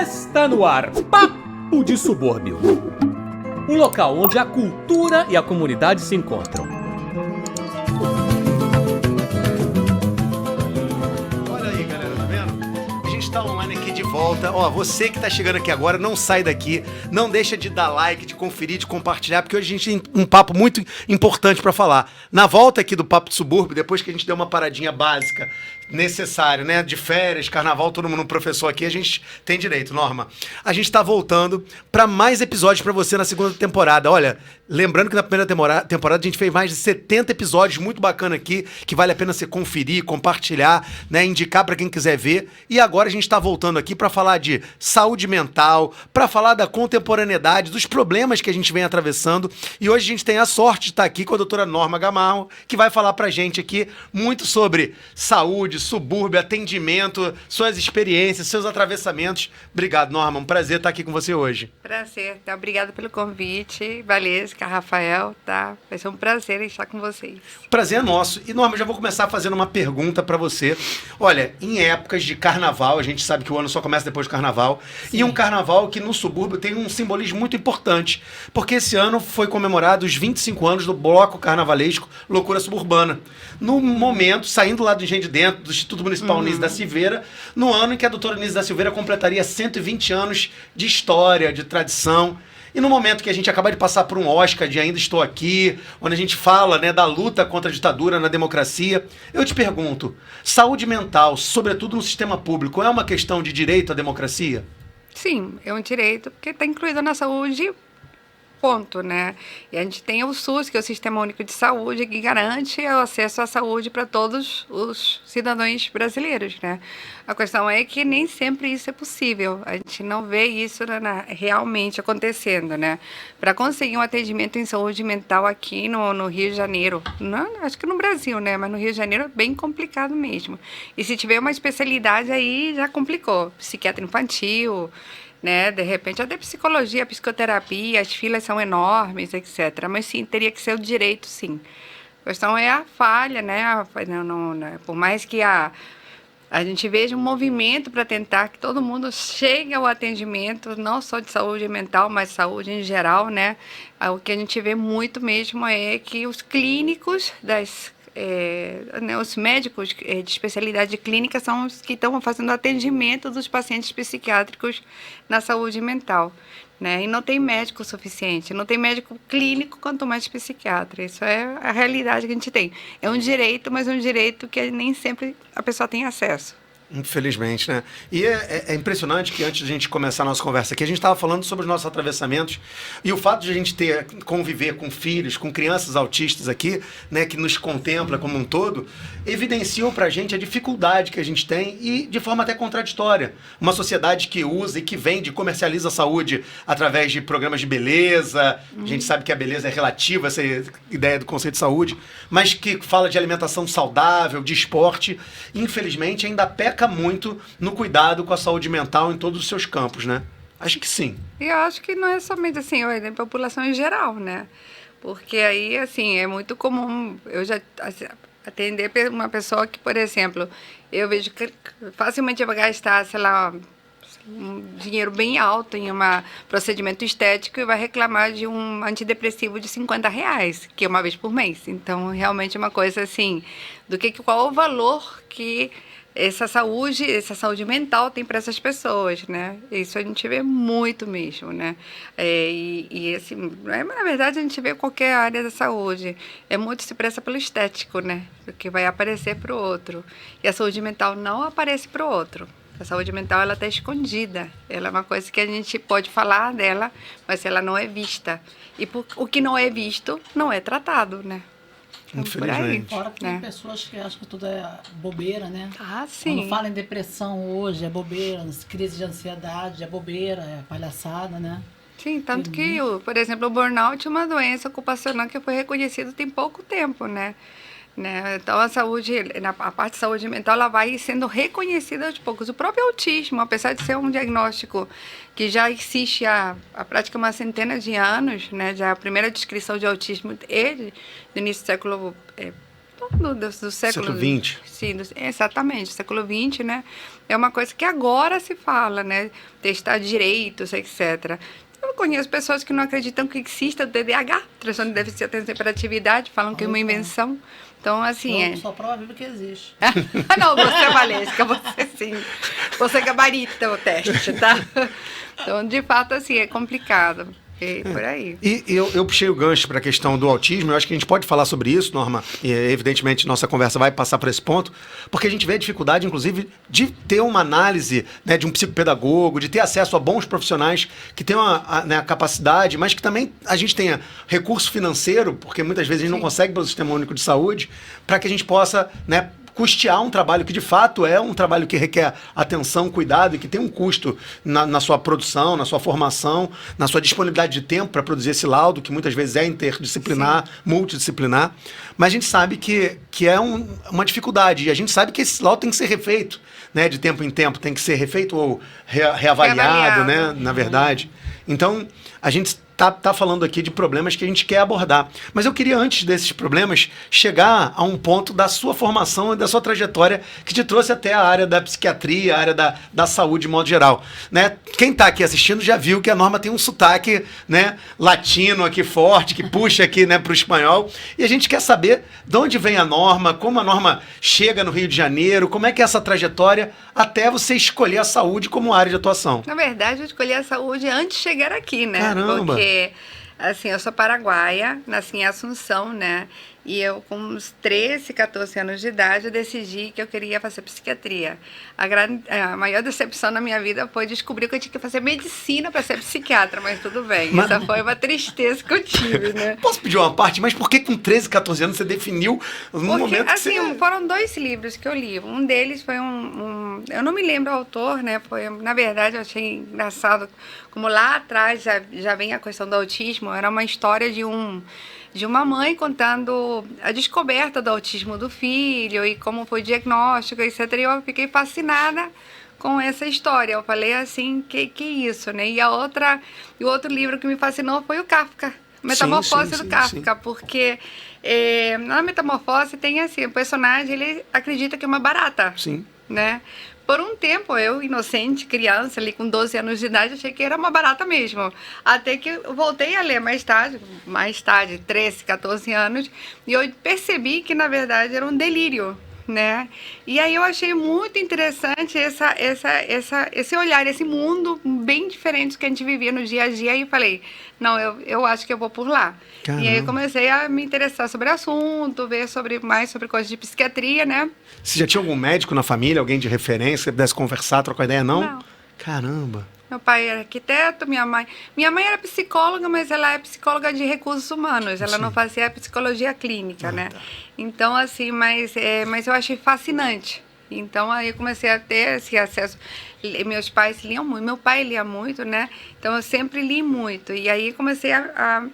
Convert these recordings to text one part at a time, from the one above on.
Está no ar, Papo de Subúrbio. Um local onde a cultura e a comunidade se encontram. Olha aí, galera, tá vendo? A gente tá online aqui de volta. Ó, você que tá chegando aqui agora, não sai daqui. Não deixa de dar like, de conferir, de compartilhar, porque hoje a gente tem um papo muito importante pra falar. Na volta aqui do Papo de Subúrbio, depois que a gente deu uma paradinha básica, necessário, né? De férias, carnaval, todo mundo professor aqui, a gente tem direito, Norma. A gente tá voltando pra mais episódios pra você na segunda temporada. Olha, lembrando que na primeira temporada a gente fez mais de 70 episódios, muito bacana aqui, que vale a pena você conferir, compartilhar, né? Indicar pra quem quiser ver. E agora a gente tá voltando aqui pra falar de saúde mental, pra falar da contemporaneidade, dos problemas que a gente vem atravessando. E hoje a gente tem a sorte de estar aqui com a doutora Norma Gamarro, que vai falar pra gente aqui muito sobre saúde, subúrbio, atendimento, suas experiências, seus atravessamentos. Obrigado, Norma. Um prazer estar aqui com você hoje. Prazer, tá? Obrigada pelo convite. Valesca, Rafael, tá? Vai ser um prazer estar com vocês. Prazer é nosso. E, Norma, já vou começar fazendo uma pergunta pra você. Olha, em épocas de carnaval, a gente sabe que o ano só começa depois do carnaval, e um carnaval que no subúrbio tem um simbolismo muito importante, porque esse ano foi comemorado os 25 anos do bloco carnavalesco Loucura Suburbana. No momento, saindo lá do Engenho de Dentro, do Instituto Municipal Nise da Silveira, no ano em que a doutora Nise da Silveira completaria 120 anos de história, de tradição. E no momento que a gente acaba de passar por um Oscar de Ainda Estou Aqui, onde a gente fala, né, da luta contra a ditadura na democracia, eu te pergunto, saúde mental, sobretudo no sistema público, é uma questão de direito à democracia? Sim, é um direito porque está incluído na saúde, ponto, né? E a gente tem o SUS, que é o Sistema Único de Saúde, que garante o acesso à saúde para todos os cidadãos brasileiros, né? A questão é que nem sempre isso é possível. A gente não vê isso realmente acontecendo, né? Para conseguir um atendimento em saúde mental aqui no Rio de Janeiro, não, acho que no Brasil, né? Mas no Rio de Janeiro é bem complicado mesmo. E se tiver uma especialidade aí, já complicou. Psiquiatra infantil, né? De repente, até psicologia, psicoterapia, as filas são enormes, etc. Mas sim, teria que ser o direito, sim. A questão é a falha, né? Por mais que a gente veja um movimento para tentar que todo mundo chegue ao atendimento, não só de saúde mental, mas saúde em geral, né? O que a gente vê muito mesmo é que os clínicos os médicos de especialidade clínica são os que estão fazendo atendimento dos pacientes psiquiátricos na saúde mental, né? E não tem médico suficiente, não tem médico clínico, quanto mais psiquiatra. Isso é a realidade que a gente tem. É um direito, mas é um direito que nem sempre a pessoa tem acesso. Infelizmente, né? E é impressionante que antes de a gente começar a nossa conversa aqui, a gente estava falando sobre os nossos atravessamentos e o fato de a gente conviver com filhos, com crianças autistas aqui, né, que nos contempla como um todo, evidenciou pra gente a dificuldade que a gente tem e de forma até contraditória. Uma sociedade que usa e que vende, comercializa a saúde através de programas de beleza, a gente sabe que a beleza é relativa, essa ideia do conceito de saúde, mas que fala de alimentação saudável, de esporte, infelizmente ainda peca muito no cuidado com a saúde mental em todos os seus campos, né? Acho que sim. E eu acho que não é somente assim, é a população em geral, né? Porque aí, assim, é muito comum eu já atender uma pessoa que, por exemplo, eu vejo que facilmente vai gastar, sei lá, um dinheiro bem alto em um procedimento estético e vai reclamar de um antidepressivo de R$50, que é uma vez por mês. Então, realmente é uma coisa assim, qual o valor que essa saúde mental tem para essas pessoas, né? Isso a gente vê muito mesmo, né? Assim, na verdade a gente vê qualquer área da saúde, é muito se pressa pelo estético, né? Porque vai aparecer para o outro. E a saúde mental não aparece para o outro. A saúde mental, ela está escondida. Ela é uma coisa que a gente pode falar dela, mas ela não é vista. E o que não é visto, não é tratado, né? Infelizmente. Fora que tem pessoas que acham que tudo é bobeira, né? Ah, sim. Quando fala em depressão hoje, é bobeira. Crise de ansiedade, é bobeira, é palhaçada, né? Sim, tanto que, por exemplo, o burnout é uma doença ocupacional que foi reconhecida tem pouco tempo, né? Então, a parte de saúde mental, ela vai sendo reconhecida aos poucos. O próprio autismo, apesar de ser um diagnóstico que já existe há praticamente uma centena de anos, né? Já a primeira descrição de autismo é do início do século do século Século XX. Sim, exatamente, século XX, né? É uma coisa que agora se fala, né? Testar direitos, etc. Eu conheço pessoas que não acreditam que exista o TDAH, transtorno de déficit de atenção e hiperatividade, falam que é uma invenção. Então, assim, Só prova a Bíblia que existe. Não, você é Valesca, você sim. Você gabarita o teste, tá? Então, de fato, assim, é complicado. E por aí. E eu puxei o gancho para a questão do autismo, eu acho que a gente pode falar sobre isso, Norma, e evidentemente nossa conversa vai passar por esse ponto, porque a gente vê a dificuldade, inclusive, de ter uma análise, né, de um psicopedagogo, de ter acesso a bons profissionais que tenham a capacidade, mas que também a gente tenha recurso financeiro, porque muitas vezes a gente não consegue pelo Sistema Único de Saúde, para que a gente possa, né, custear um trabalho que de fato é um trabalho que requer atenção, cuidado e que tem um custo na sua produção, na sua formação, na sua disponibilidade de tempo para produzir esse laudo, que muitas vezes é interdisciplinar, multidisciplinar, mas a gente sabe que é uma dificuldade e a gente sabe que esse laudo tem que ser refeito, né, de tempo em tempo, tem que ser refeito ou reavaliado, né, na verdade. Então, a gente tá falando aqui de problemas que a gente quer abordar. Mas eu queria, antes desses problemas, chegar a um ponto da sua formação e da sua trajetória que te trouxe até a área da psiquiatria, a área da saúde de modo geral. Né? Quem está aqui assistindo já viu que a Norma tem um sotaque, né, latino aqui forte, que puxa aqui, né, para o espanhol. E a gente quer saber de onde vem a Norma, como a Norma chega no Rio de Janeiro, como é que é essa trajetória até você escolher a saúde como área de atuação. Na verdade, eu escolhi a saúde antes de chegar aqui, né? Caramba! Porque, assim, eu sou paraguaia, nasci em Assunção, né? E eu, com uns 13, 14 anos de idade, eu decidi que eu queria fazer psiquiatria. A maior decepção na minha vida foi descobrir que eu tinha que fazer medicina para ser psiquiatra, mas tudo bem. Mas... Essa foi uma tristeza que eu tive, né? Posso pedir uma parte? Mas por que com 13, 14 anos você definiu no momento que assim, você... foram 2 livros que eu li. Um deles foi eu não me lembro o autor, né? Na verdade, eu achei engraçado como lá atrás já vem a questão do autismo. Era uma história de uma mãe contando a descoberta do autismo do filho e como foi o diagnóstico, etc. E eu fiquei fascinada com essa história. Eu falei assim, que isso, né? E o outro livro que me fascinou foi o Kafka, Metamorfose do Kafka, porque na Metamorfose tem assim, o personagem, ele acredita que é uma barata. Sim. Né? Por um tempo, eu, inocente, criança, ali com 12 anos de idade, achei que era uma barata mesmo. Até que eu voltei a ler mais tarde, 13, 14 anos, e eu percebi que, na verdade, era um delírio, né? E aí eu achei muito interessante esse olhar, esse mundo bem diferente do que a gente vivia no dia a dia, e falei, não, eu acho que eu vou por lá. Caramba. E aí eu comecei a me interessar sobre o assunto, ver mais sobre coisas de psiquiatria, né? Você já tinha algum médico na família, alguém de referência, que pudesse conversar, trocar ideia? Não? Não. Caramba. Meu pai era arquiteto, minha mãe era psicóloga, mas ela é psicóloga de recursos humanos, ela não fazia psicologia clínica, né? Tá. Então, assim, mas eu achei fascinante. Então, aí eu comecei a ter esse acesso. Meus pais liam muito, meu pai lia muito, né? Então, eu sempre li muito. E aí comecei a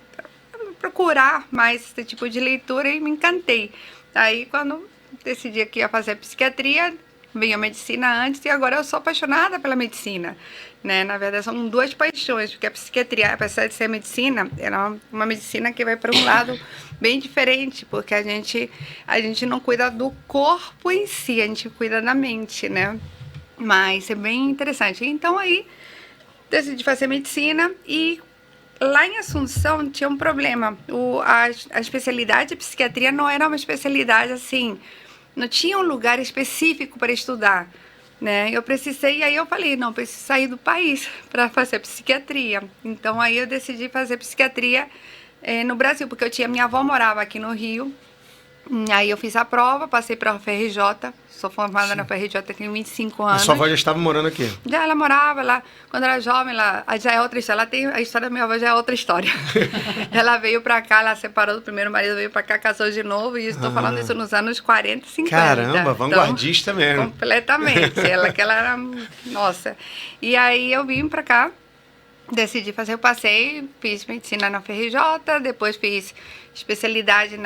procurar mais esse tipo de leitura e me encantei. Aí, quando decidi que ia fazer psiquiatria, veio a medicina antes e agora eu sou apaixonada pela medicina, né? Na verdade, são 2 paixões, porque a psiquiatria, apesar de ser medicina, ela é uma medicina que vai para um lado bem diferente, porque a gente não cuida do corpo em si, a gente cuida da mente, né? Mas é bem interessante. Então, aí, decidi fazer medicina e lá em Assunção tinha um problema. A especialidade de psiquiatria não era uma especialidade assim, não tinha um lugar específico para estudar, né? Eu precisei, e aí eu falei, não, preciso sair do país para fazer psiquiatria. Então aí eu decidi fazer psiquiatria no Brasil, porque minha avó morava aqui no Rio. Aí eu fiz a prova, passei para a UFRJ, sou formada na UFRJ, tenho 25 anos. A sua avó já estava morando aqui? Já, ela morava lá, quando era jovem, já é outra história, a história da minha avó já é outra história. Ela veio pra cá, ela separou do primeiro marido, veio pra cá, casou de novo, e estou falando isso nos anos 40, 50. Caramba, vanguardista então, mesmo. Completamente, ela era, nossa. E aí eu vim pra cá, decidi fazer o passeio, fiz medicina na UFRJ, depois fiz especialidade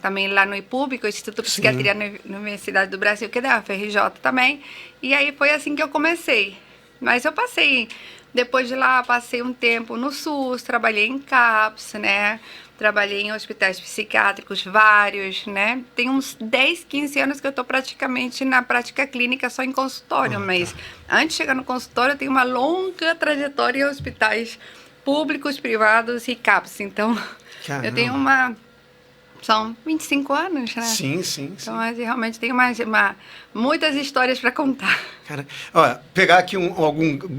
também lá no IPUB, que é o Instituto de Psiquiatria na Universidade do Brasil, que é da UFRJ também. E aí foi assim que eu comecei. Mas eu depois de lá, passei um tempo no SUS, trabalhei em CAPS, né? trabalhei em hospitais psiquiátricos, vários, né? Tem uns 10, 15 anos que eu estou praticamente na prática clínica só em consultório, mas antes de chegar no consultório eu tenho uma longa trajetória em hospitais públicos, privados e CAPS. Então, Caramba. eu tenho são 25 anos, né? Sim, sim, sim. Então, mas realmente tenho muitas histórias para contar. Cara, ó, pegar aqui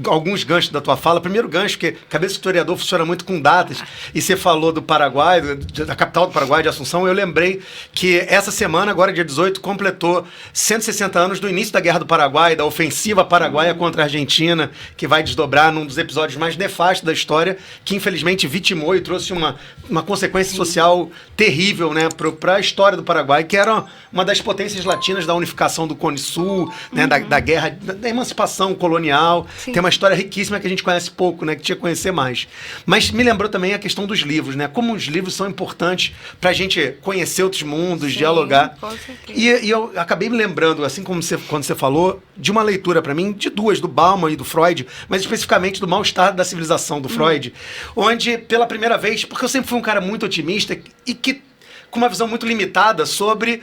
alguns ganchos da tua fala. Primeiro gancho, que cabeça de historiador funciona muito com datas, e você falou do Paraguai, da capital do Paraguai, de Assunção. Eu lembrei que essa semana, agora dia 18, completou 160 anos do início da Guerra do Paraguai, da ofensiva paraguaia contra a Argentina, que vai desdobrar num dos episódios mais nefastos da história, que infelizmente vitimou e trouxe uma consequência social terrível, né, para a história do Paraguai, que era uma das potências latinas da unificação do Cone Sul, né, da guerra, da emancipação colonial. Sim. Tem uma história riquíssima que a gente conhece pouco, né, que tinha que conhecer mais. Mas me lembrou também a questão dos livros, né, como os livros são importantes para a gente conhecer outros mundos, Sim, dialogar. com certeza. E eu acabei me lembrando, assim como quando você falou, de uma leitura para mim, de duas, do Bauman e do Freud, mas especificamente do Mal-Estar da Civilização, do Freud, onde pela primeira vez, porque eu sempre fui um cara muito otimista e que com uma visão muito limitada sobre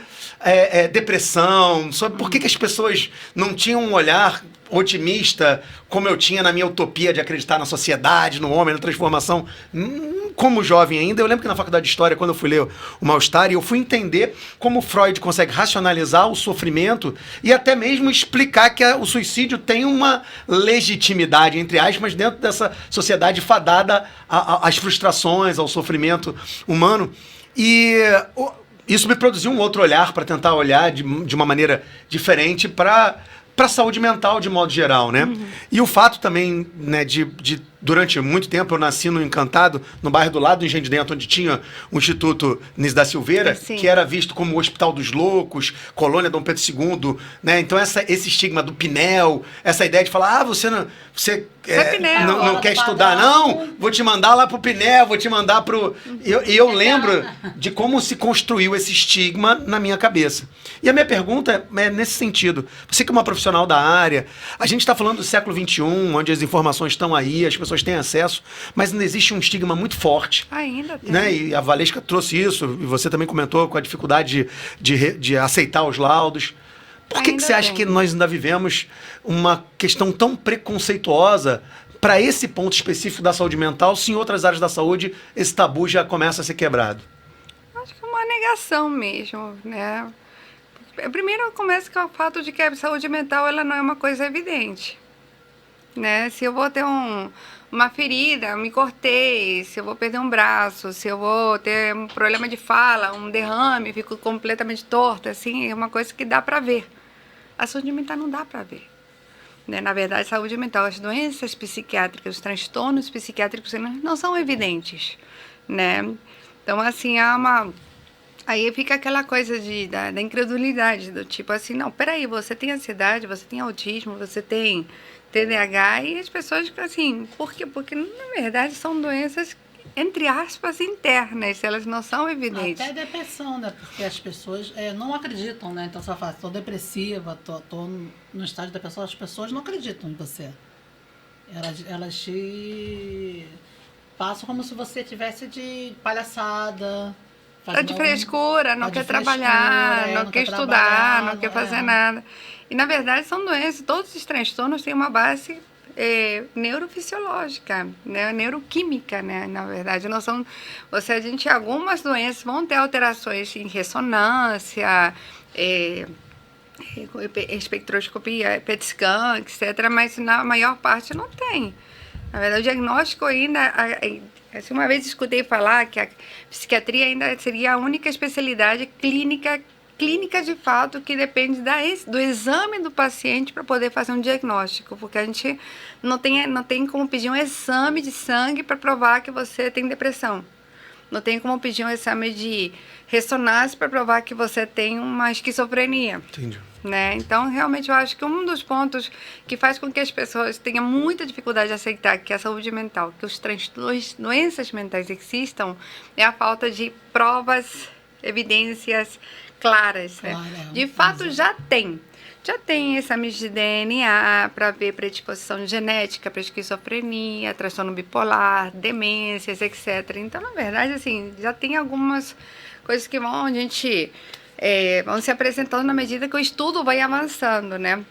depressão, sobre por que as pessoas não tinham um olhar otimista como eu tinha na minha utopia de acreditar na sociedade, no homem, na transformação. Como jovem ainda, eu lembro que na faculdade de História, quando eu fui ler o Mal-Estar, eu fui entender como Freud consegue racionalizar o sofrimento e até mesmo explicar que o suicídio tem uma legitimidade, entre aspas, dentro dessa sociedade fadada às frustrações, ao sofrimento humano. E isso me produziu um outro olhar para tentar olhar de uma maneira diferente para a saúde mental de modo geral, né? E o fato também, né, durante muito tempo eu nasci no Encantado, no bairro do lado do Engenho de Dentro, onde tinha o Instituto Nis da Silveira, Sim. que era visto como o Hospital dos Loucos, Colônia Dom Pedro II, né? Então esse estigma do Pinel, essa ideia de falar, você Pinel, não quer estudar, não? Vou te mandar lá pro Pinel, vou te mandar pro... Eu lembro de como se construiu esse estigma na minha cabeça. E a minha pergunta é nesse sentido. Você que é uma profissional da área, a gente está falando do século XXI, onde as informações estão aí, as pessoas têm acesso, mas ainda existe um estigma muito forte. Ainda tem. Né? E a Valesca trouxe isso, e você também comentou com a dificuldade de aceitar os laudos. Por que você acha que nós ainda vivemos uma questão tão preconceituosa para esse ponto específico da saúde mental, se em outras áreas da saúde esse tabu já começa a ser quebrado? Acho que é uma negação mesmo, né? Primeiro começa com o fato de que a saúde mental ela não é uma coisa evidente, né? Se eu vou ter uma ferida, me cortei, se eu vou perder um braço, se eu vou ter um problema de fala, um derrame, fico completamente torta, assim, é uma coisa que dá para ver. A saúde mental não dá para ver. Né? Na verdade, saúde mental, as doenças psiquiátricas, os transtornos psiquiátricos não são evidentes, né? Então, assim, aí fica aquela coisa da incredulidade, do tipo assim, não, peraí, você tem ansiedade, você tem autismo, você tem TDAH, e as pessoas, assim, por quê? Porque, na verdade, são doenças, entre aspas, internas, elas não são evidentes. Até depressão, né? Porque as pessoas não acreditam, né? Então, você fala, estou depressiva, tô no estágio da pessoa, as pessoas não acreditam em você. Elas te passam como se você tivesse de palhaçada. Tá de frescura, não quer trabalhar, não quer estudar, não quer fazer nada. E, na verdade, são doenças, todos os transtornos têm uma base neurofisiológica, né? Neuroquímica, né? Na verdade, não são... algumas doenças vão ter alterações em ressonância, espectroscopia, PET scan, etc., mas na maior parte não tem. Na verdade, o diagnóstico ainda... Uma vez escutei falar que a psiquiatria ainda seria a única especialidade clínica de fato que depende do exame do paciente para poder fazer um diagnóstico, porque a gente não tem como pedir um exame de sangue para provar que você tem depressão. Não tem como pedir um exame de ressonância para provar que você tem uma esquizofrenia. Entendi. Né? Então, realmente, eu acho que um dos pontos que faz com que as pessoas tenham muita dificuldade de aceitar que a saúde mental, que as doenças mentais existam, é a falta de provas, evidências claras. Né? De fato, já tem. já tem exames de DNA para ver predisposição genética para esquizofrenia, transtorno bipolar, demências, etc. Então, na verdade, assim, já tem algumas coisas que vão se apresentando na medida que o estudo vai avançando, né?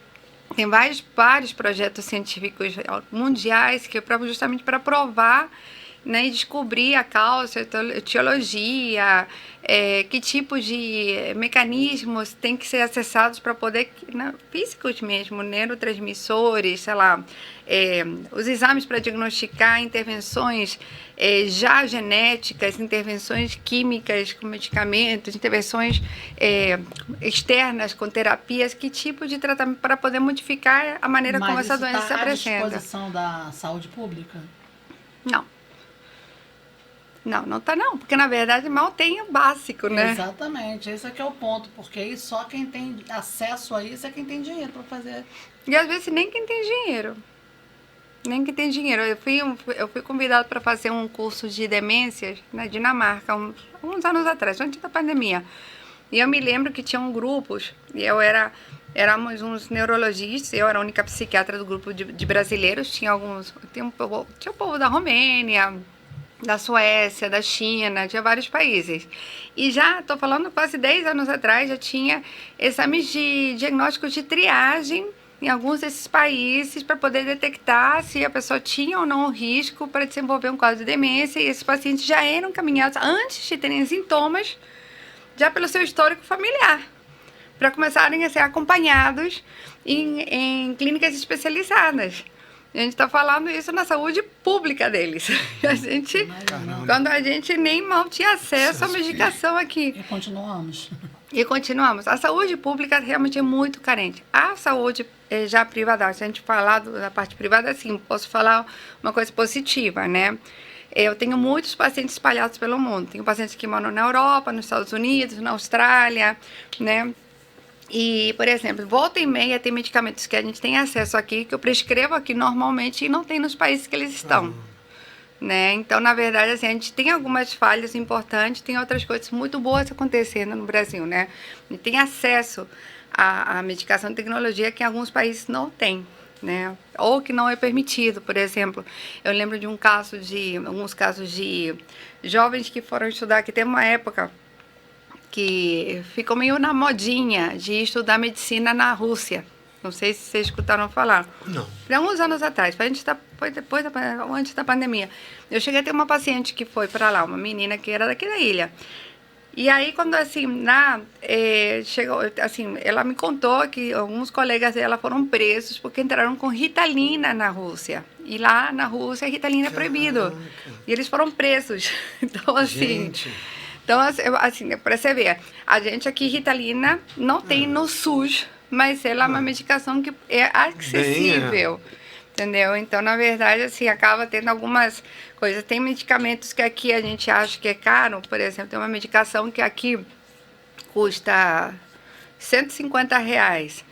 Tem vários projetos científicos mundiais que justamente para provar, né, e descobrir a causa, a etiologia, que tipo de mecanismos tem que ser acessados para poder, né, físicos mesmo, neurotransmissores, sei lá, os exames para diagnosticar intervenções já genéticas, intervenções químicas com medicamentos, intervenções externas com terapias, que tipo de tratamento para poder modificar a maneira como essa doença se apresenta. Mas à disposição da saúde pública? Não. Não tá não, porque na verdade mal tem o básico, né? Exatamente, esse aqui é o ponto, porque aí só quem tem acesso a isso é quem tem dinheiro para fazer. E às vezes nem quem tem dinheiro. Eu fui convidada para fazer um curso de demências na Dinamarca, uns anos atrás, antes da pandemia. E eu me lembro que tinham grupos, e éramos uns neurologistas, eu era a única psiquiatra do grupo de brasileiros, tinha o povo da Romênia, da Suécia, da China, tinha vários países. E já, estou falando quase 10 anos atrás, já tinha exames de diagnósticos de triagem em alguns desses países para poder detectar se a pessoa tinha ou não o risco para desenvolver um quadro de demência, e esses pacientes já eram encaminhados antes de terem sintomas, já pelo seu histórico familiar, para começarem a ser acompanhados em clínicas especializadas. A gente está falando isso na saúde pública deles. Quando a gente nem mal tinha acesso à medicação aqui. E continuamos. A saúde pública realmente é muito carente. A saúde já privada, se a gente falar da parte privada, sim, posso falar uma coisa positiva, né? Eu tenho muitos pacientes espalhados pelo mundo. Tenho pacientes que moram na Europa, nos Estados Unidos, na Austrália, né? E, por exemplo, volta e meia tem medicamentos que a gente tem acesso aqui, que eu prescrevo aqui normalmente e não tem nos países que eles estão. Né? Então, na verdade, assim, a gente tem algumas falhas importantes, tem outras coisas muito boas acontecendo no Brasil, né? E tem acesso à medicação e tecnologia que em alguns países não tem, né? Ou que não é permitido. Por exemplo, eu lembro de alguns casos de jovens que foram estudar, que teve uma época que ficou meio na modinha de estudar medicina na Rússia. Não sei se vocês escutaram falar. Não. Foi alguns anos atrás, foi antes da pandemia. Eu cheguei a ter uma paciente que foi para lá, uma menina que era daqui da ilha. E aí, quando assim, chegou, assim, ela me contou que alguns colegas dela foram presos porque entraram com Ritalina na Rússia. E lá na Rússia, a Ritalina é proibido. E eles foram presos. Então, assim... Gente. Então, assim, para você ver, a gente aqui, Ritalina, não tem no SUS, mas ela é uma medicação que é acessível, entendeu? Então, na verdade, assim, acaba tendo algumas coisas. Tem medicamentos que aqui a gente acha que é caro, por exemplo, tem uma medicação que aqui custa R$150.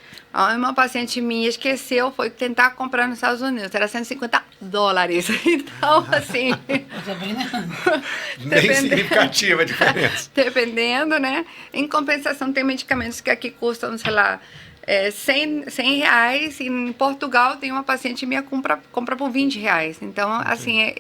Uma paciente minha esqueceu, foi tentar comprar nos Estados Unidos, era $150. Então, assim... Bem significativa a diferença. Dependendo, né? Em compensação, tem medicamentos que aqui custam, sei lá, R$100, e em Portugal tem uma paciente minha que compra por R$20. Então, assim,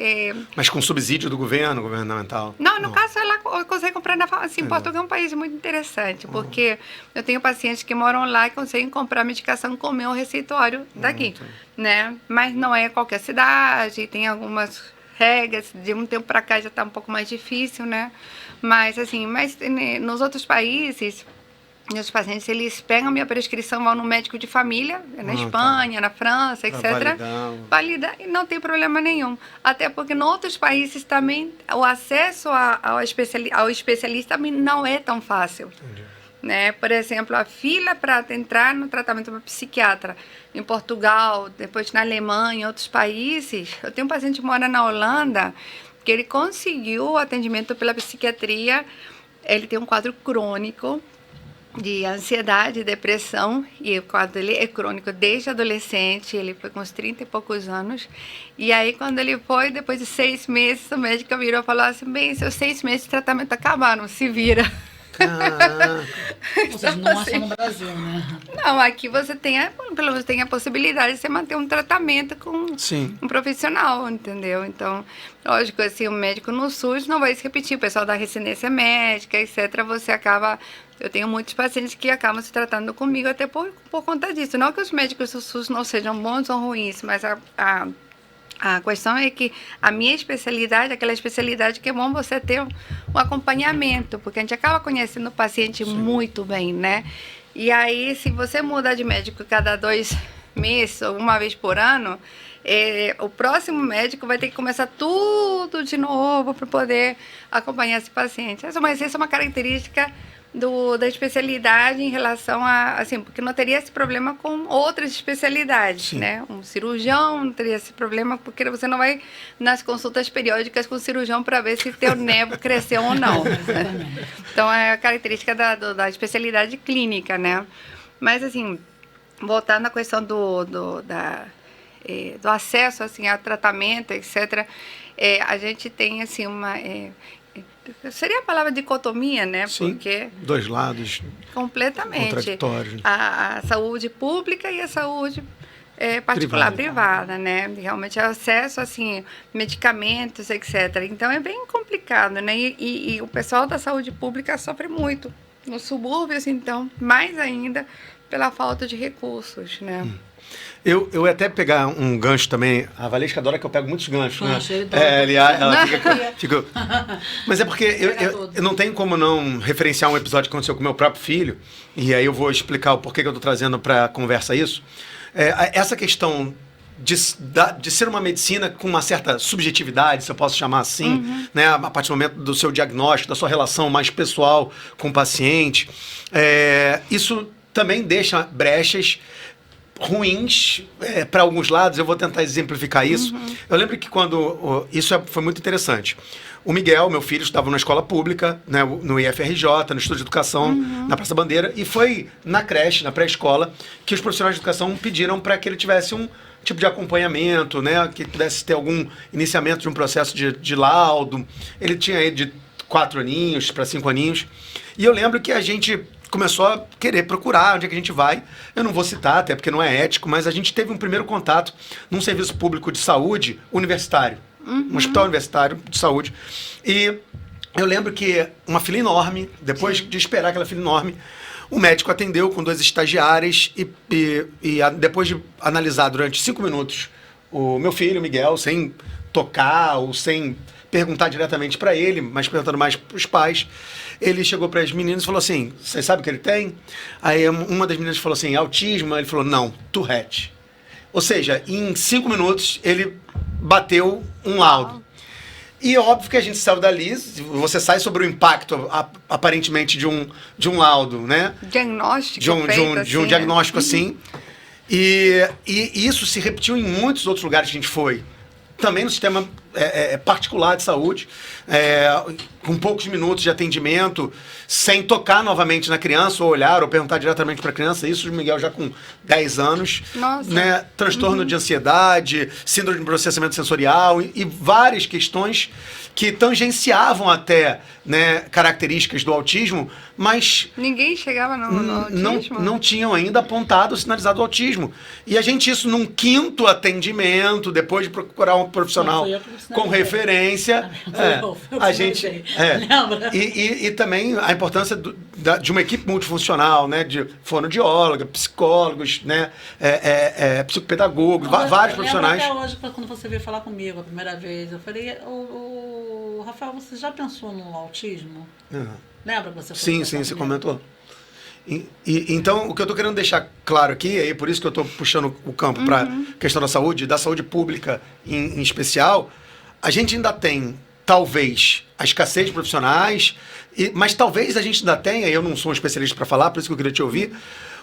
Mas com subsídio do governo, governamental? Não, no caso, ela consegue comprar na farmácia. Assim, Portugal é um país muito interessante, porque eu tenho pacientes que moram lá e conseguem comprar medicação com o meu receituário daqui, né? Mas não é qualquer cidade, tem algumas regras, de um tempo para cá já está um pouco mais difícil, né? Mas, assim, nos outros países... Meus pacientes, eles pegam minha prescrição, vão no médico de família, na Espanha, na França, etc. Validar e não tem problema nenhum. Até porque em outros países também o acesso ao especialista também não é tão fácil. Né? Por exemplo, a fila para entrar no tratamento para psiquiatra em Portugal, depois na Alemanha, em outros países. Eu tenho um paciente que mora na Holanda, que ele conseguiu o atendimento pela psiquiatria, ele tem um quadro crônico de ansiedade, depressão, e o quadro dele é crônico desde adolescente, ele foi com uns 30 e poucos anos, e aí quando ele foi, depois de 6 meses, o médico virou e falou assim, bem, seus 6 meses de tratamento acabaram, se vira. Caraca. Ou seja, não é só no Brasil, né? Não, aqui você tem, pelo menos tem a possibilidade de você manter um tratamento com Sim. um profissional, entendeu? Então, lógico, assim, o médico no SUS não vai se repetir, o pessoal da residência médica, etc., você acaba... Eu tenho muitos pacientes que acabam se tratando comigo até por conta disso. Não que os médicos do SUS não sejam bons ou ruins, mas a questão é que a minha especialidade, aquela especialidade que é bom você ter um acompanhamento, porque a gente acaba conhecendo o paciente muito bem, né? E aí, se você muda de médico cada 2 meses ou uma vez por ano, o próximo médico vai ter que começar tudo de novo para poder acompanhar esse paciente. Mas essa é uma característica da especialidade em relação a, assim, porque não teria esse problema com outras especialidades, Sim. né? Um cirurgião não teria esse problema, porque você não vai nas consultas periódicas com o cirurgião para ver se teu nervo cresceu ou não. Então, é a característica da especialidade clínica, né? Mas, assim, voltando à questão do acesso, assim, a tratamento, etc., a gente tem, assim, seria a palavra dicotomia, né? Sim. Porque 2 lados completamente contraditórios. a saúde pública e a saúde particular, privada, né? Realmente acesso, assim, medicamentos, etc. Então é bem complicado, né? E o pessoal da saúde pública sofre muito. Nos subúrbios, então, mais ainda pela falta de recursos, né? Eu ia até pegar um gancho também. A Valesca adora que eu pego muitos ganchos, né? Gancho, ele adora. Ela fica... Mas é porque eu não tenho como não referenciar um episódio que aconteceu com o meu próprio filho, e aí eu vou explicar o porquê que eu estou trazendo para a conversa isso. Essa questão de ser uma medicina com uma certa subjetividade, se eu posso chamar assim, né, a partir do momento do seu diagnóstico, da sua relação mais pessoal com o paciente, isso também deixa brechas ruins para alguns lados. Eu vou tentar exemplificar isso. Eu lembro que quando... foi muito interessante. O Miguel, meu filho, estava na escola pública, né, no IFRJ, no Estudo de Educação, na Praça Bandeira, e foi na creche, na pré-escola, que os profissionais de educação pediram para que ele tivesse um tipo de acompanhamento, né, que pudesse ter algum iniciamento de um processo de laudo. Ele tinha aí de 4 aninhos para 5 aninhos. E eu lembro que a gente começou a querer procurar onde é que a gente vai. Eu não vou citar, até porque não é ético, mas a gente teve um primeiro contato num serviço público de saúde universitário. Um hospital universitário de saúde. E eu lembro que uma fila enorme, depois de esperar aquela fila enorme, o médico atendeu com 2 estagiárias e depois de analisar durante 5 minutos o meu filho, o Miguel, sem tocar ou sem perguntar diretamente para ele, mas perguntando mais para os pais, ele chegou para as meninas e falou assim: vocês sabem o que ele tem? Aí uma das meninas falou assim: autismo? Ele falou: não, Tourette. Ou seja, em 5 minutos ele bateu um laudo. E é óbvio que a gente saiu dali, você sai sobre o impacto, aparentemente, de um laudo, né? Diagnóstico de um diagnóstico assim. E isso se repetiu em muitos outros lugares que a gente foi. Também no sistema particular de saúde, com poucos minutos de atendimento, sem tocar novamente na criança, ou olhar, ou perguntar diretamente para a criança. Isso o Miguel já com 10 anos. Nossa. Né? Transtorno de ansiedade, síndrome de processamento sensorial e várias questões que tangenciavam até, né, características do autismo, mas ninguém chegava no autismo. não tinham ainda apontado ou sinalizado o autismo. E a gente, isso num 5º atendimento, depois de procurar um profissional com referência, a gente... E também a importância de uma equipe multifuncional, né, de fonoaudióloga, psicólogos, né, psicopedagogos, vários profissionais. Até hoje, quando você veio falar comigo a primeira vez, eu falei: Rafael, você já pensou no autismo? Lembra que você falou? Sim, você comentou. Então, o que eu estou querendo deixar claro aqui, e por isso que eu estou puxando o campo para a questão da saúde pública em especial, a gente ainda tem, talvez, a escassez de profissionais, mas talvez a gente ainda tenha, e eu não sou um especialista para falar, por isso que eu queria te ouvir,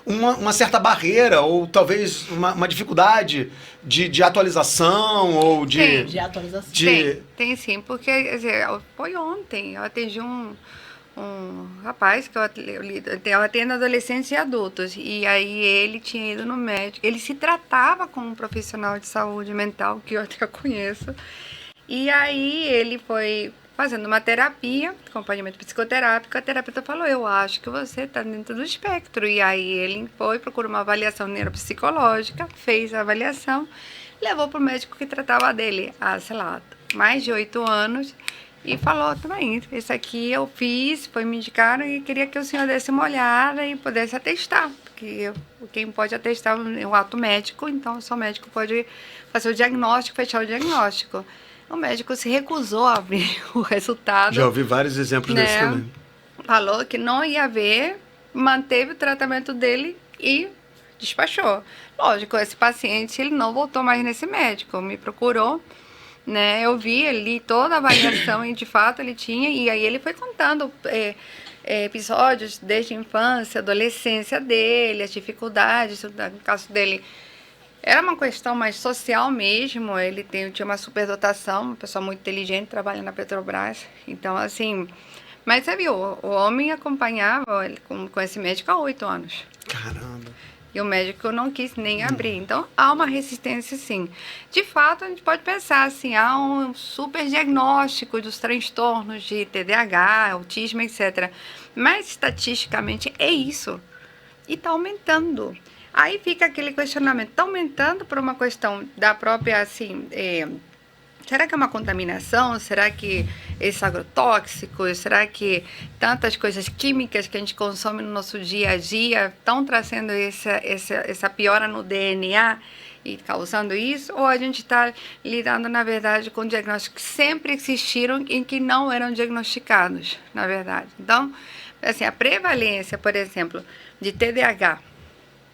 uma certa barreira, ou talvez uma dificuldade de atualização, ou de... De atualização. Tem sim, porque foi ontem, eu atendi um rapaz que eu atendo adolescentes e adultos, e aí ele tinha ido no médico, ele se tratava com um profissional de saúde mental, que eu até conheço, e aí ele foi fazendo uma terapia, acompanhamento psicoterápico, a terapeuta falou, eu acho que você está dentro do espectro. E aí ele foi, procurou uma avaliação neuropsicológica, fez a avaliação, levou para o médico que tratava dele há, sei lá, mais de 8 anos, e falou, também, esse aqui eu fiz, foi me indicaram e queria que o senhor desse uma olhada e pudesse atestar, porque quem pode atestar é o ato médico, então só o médico pode fazer o diagnóstico, fechar o diagnóstico. O médico se recusou a abrir o resultado. Já ouvi vários exemplos desses também. Falou que não ia ver, manteve o tratamento dele e despachou. Lógico, esse paciente ele não voltou mais nesse médico, me procurou, né? Eu vi, li toda a avaliação e de fato ele tinha, e aí ele foi contando episódios desde a infância, adolescência dele, as dificuldades, no caso dele. Era uma questão mais social mesmo, ele tinha uma superdotação, uma pessoa muito inteligente, trabalha na Petrobras, então assim, mas você viu, o homem acompanhava ele com esse médico há 8 anos. Caramba. E o médico não quis nem abrir, então há uma resistência sim. De fato, a gente pode pensar assim, há um super diagnóstico dos transtornos de TDAH, autismo, etc. Mas estatisticamente é isso, e está aumentando. Aí fica aquele questionamento, está aumentando por uma questão da própria, assim, será que é uma contaminação? Será que esses agrotóxicos? Será que tantas coisas químicas que a gente consome no nosso dia a dia estão trazendo essa piora no DNA e causando isso? Ou a gente está lidando, na verdade, com diagnósticos que sempre existiram e que não eram diagnosticados, na verdade? Então, assim, a prevalência, por exemplo, de TDAH,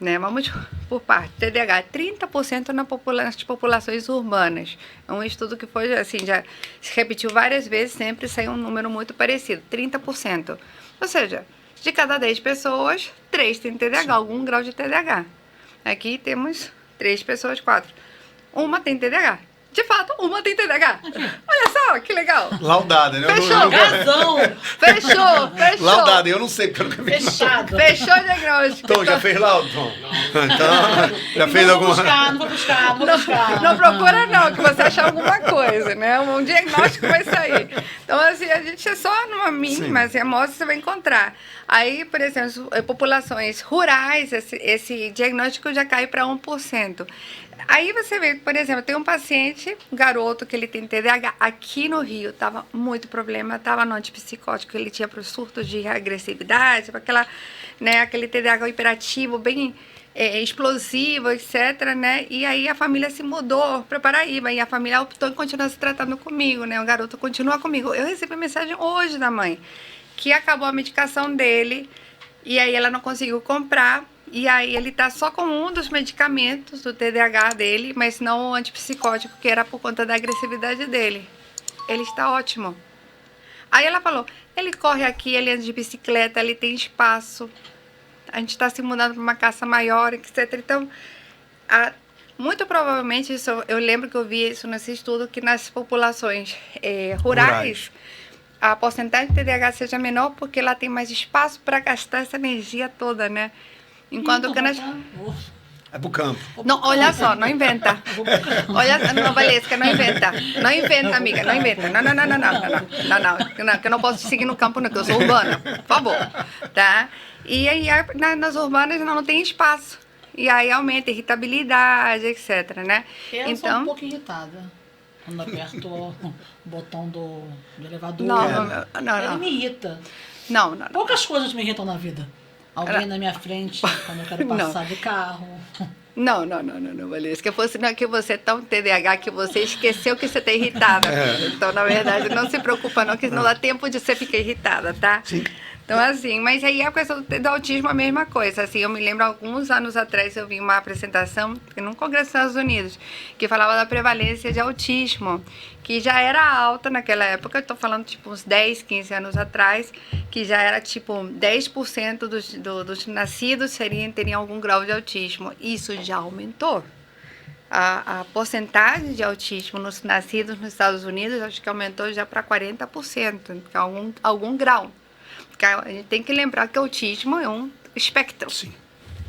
né? Vamos por parte. TDAH, 30% nas populações urbanas. É um estudo que foi, assim, já se repetiu várias vezes, sempre saiu um número muito parecido, 30%. Ou seja, de cada 10 pessoas, 3 têm TDAH, algum grau de TDAH. Aqui temos 3 pessoas, 4. Uma tem TDAH. De fato, uma tem TDAH. Olha só, que legal. Laudada, né? Fechou. Razão! Fechou. Laudada, eu não sei, porque eu nunca vi. Fechado. Fechou o diagnóstico. Tom, já fez laudo, Tom? Então, já fez Não alguma... não vou buscar. Não procura não, que você achar alguma coisa, né? Um diagnóstico vai sair. Então, assim, a gente é só numa mínima, assim, amostra você vai encontrar. Aí, por exemplo, populações rurais, esse diagnóstico já cai para 1%. Aí você vê, por exemplo, tem um paciente, um garoto que ele tem TDAH aqui no Rio, tava muito problema, tava no antipsicótico, ele tinha para surtos de agressividade, aquele TDAH hiperativo, bem explosivo, etc, né? E aí a família se mudou para Paraíba e a família optou em continuar se tratando comigo, né? O garoto continua comigo. Eu recebi uma mensagem hoje da mãe que acabou a medicação dele e aí ela não conseguiu comprar. E aí ele tá só com um dos medicamentos do TDAH dele, mas não o antipsicótico, que era por conta da agressividade dele. Ele está ótimo. Aí ela falou, ele corre aqui, ele anda de bicicleta, ele tem espaço. A gente está se mudando para uma casa maior, etc. Então, muito provavelmente, eu lembro que eu vi isso nesse estudo, que nas populações rurais, a porcentagem de TDAH seja menor porque ela tem mais espaço para gastar essa energia toda, né? Enquanto que nas... É pro campo. Não, olha só, não inventa. Olha, não, Valesca, não inventa. Não inventa, amiga, não inventa. Não, que eu não posso te seguir no campo, não, que eu sou urbana, por favor, tá? E aí, nas urbanas não tem espaço. E aí aumenta a irritabilidade, etc, né? Eu sou um pouco irritada quando aperto o botão do elevador. Não. Ele me irrita. Não. Poucas coisas me irritam na vida. Alguém na minha frente, quando eu quero passar de carro. Não, Valesca. Que você é tão TDAH que você esqueceu que você está irritada. Então, na verdade, não se preocupa não, que não dá tempo de você ficar irritada, tá? Sim. Então, assim, mas aí a questão do autismo é a mesma coisa. Assim, eu me lembro, alguns anos atrás, eu vi uma apresentação num congresso dos Estados Unidos, que falava da prevalência de autismo, que já era alta naquela época, eu tô falando, tipo, uns 10, 15 anos atrás, que já era, tipo, 10% dos nascidos teriam algum grau de autismo. Isso já aumentou. A porcentagem de autismo nos nascidos nos Estados Unidos, acho que aumentou já para 40%, algum grau. A gente tem que lembrar que o autismo é um espectro. Sim.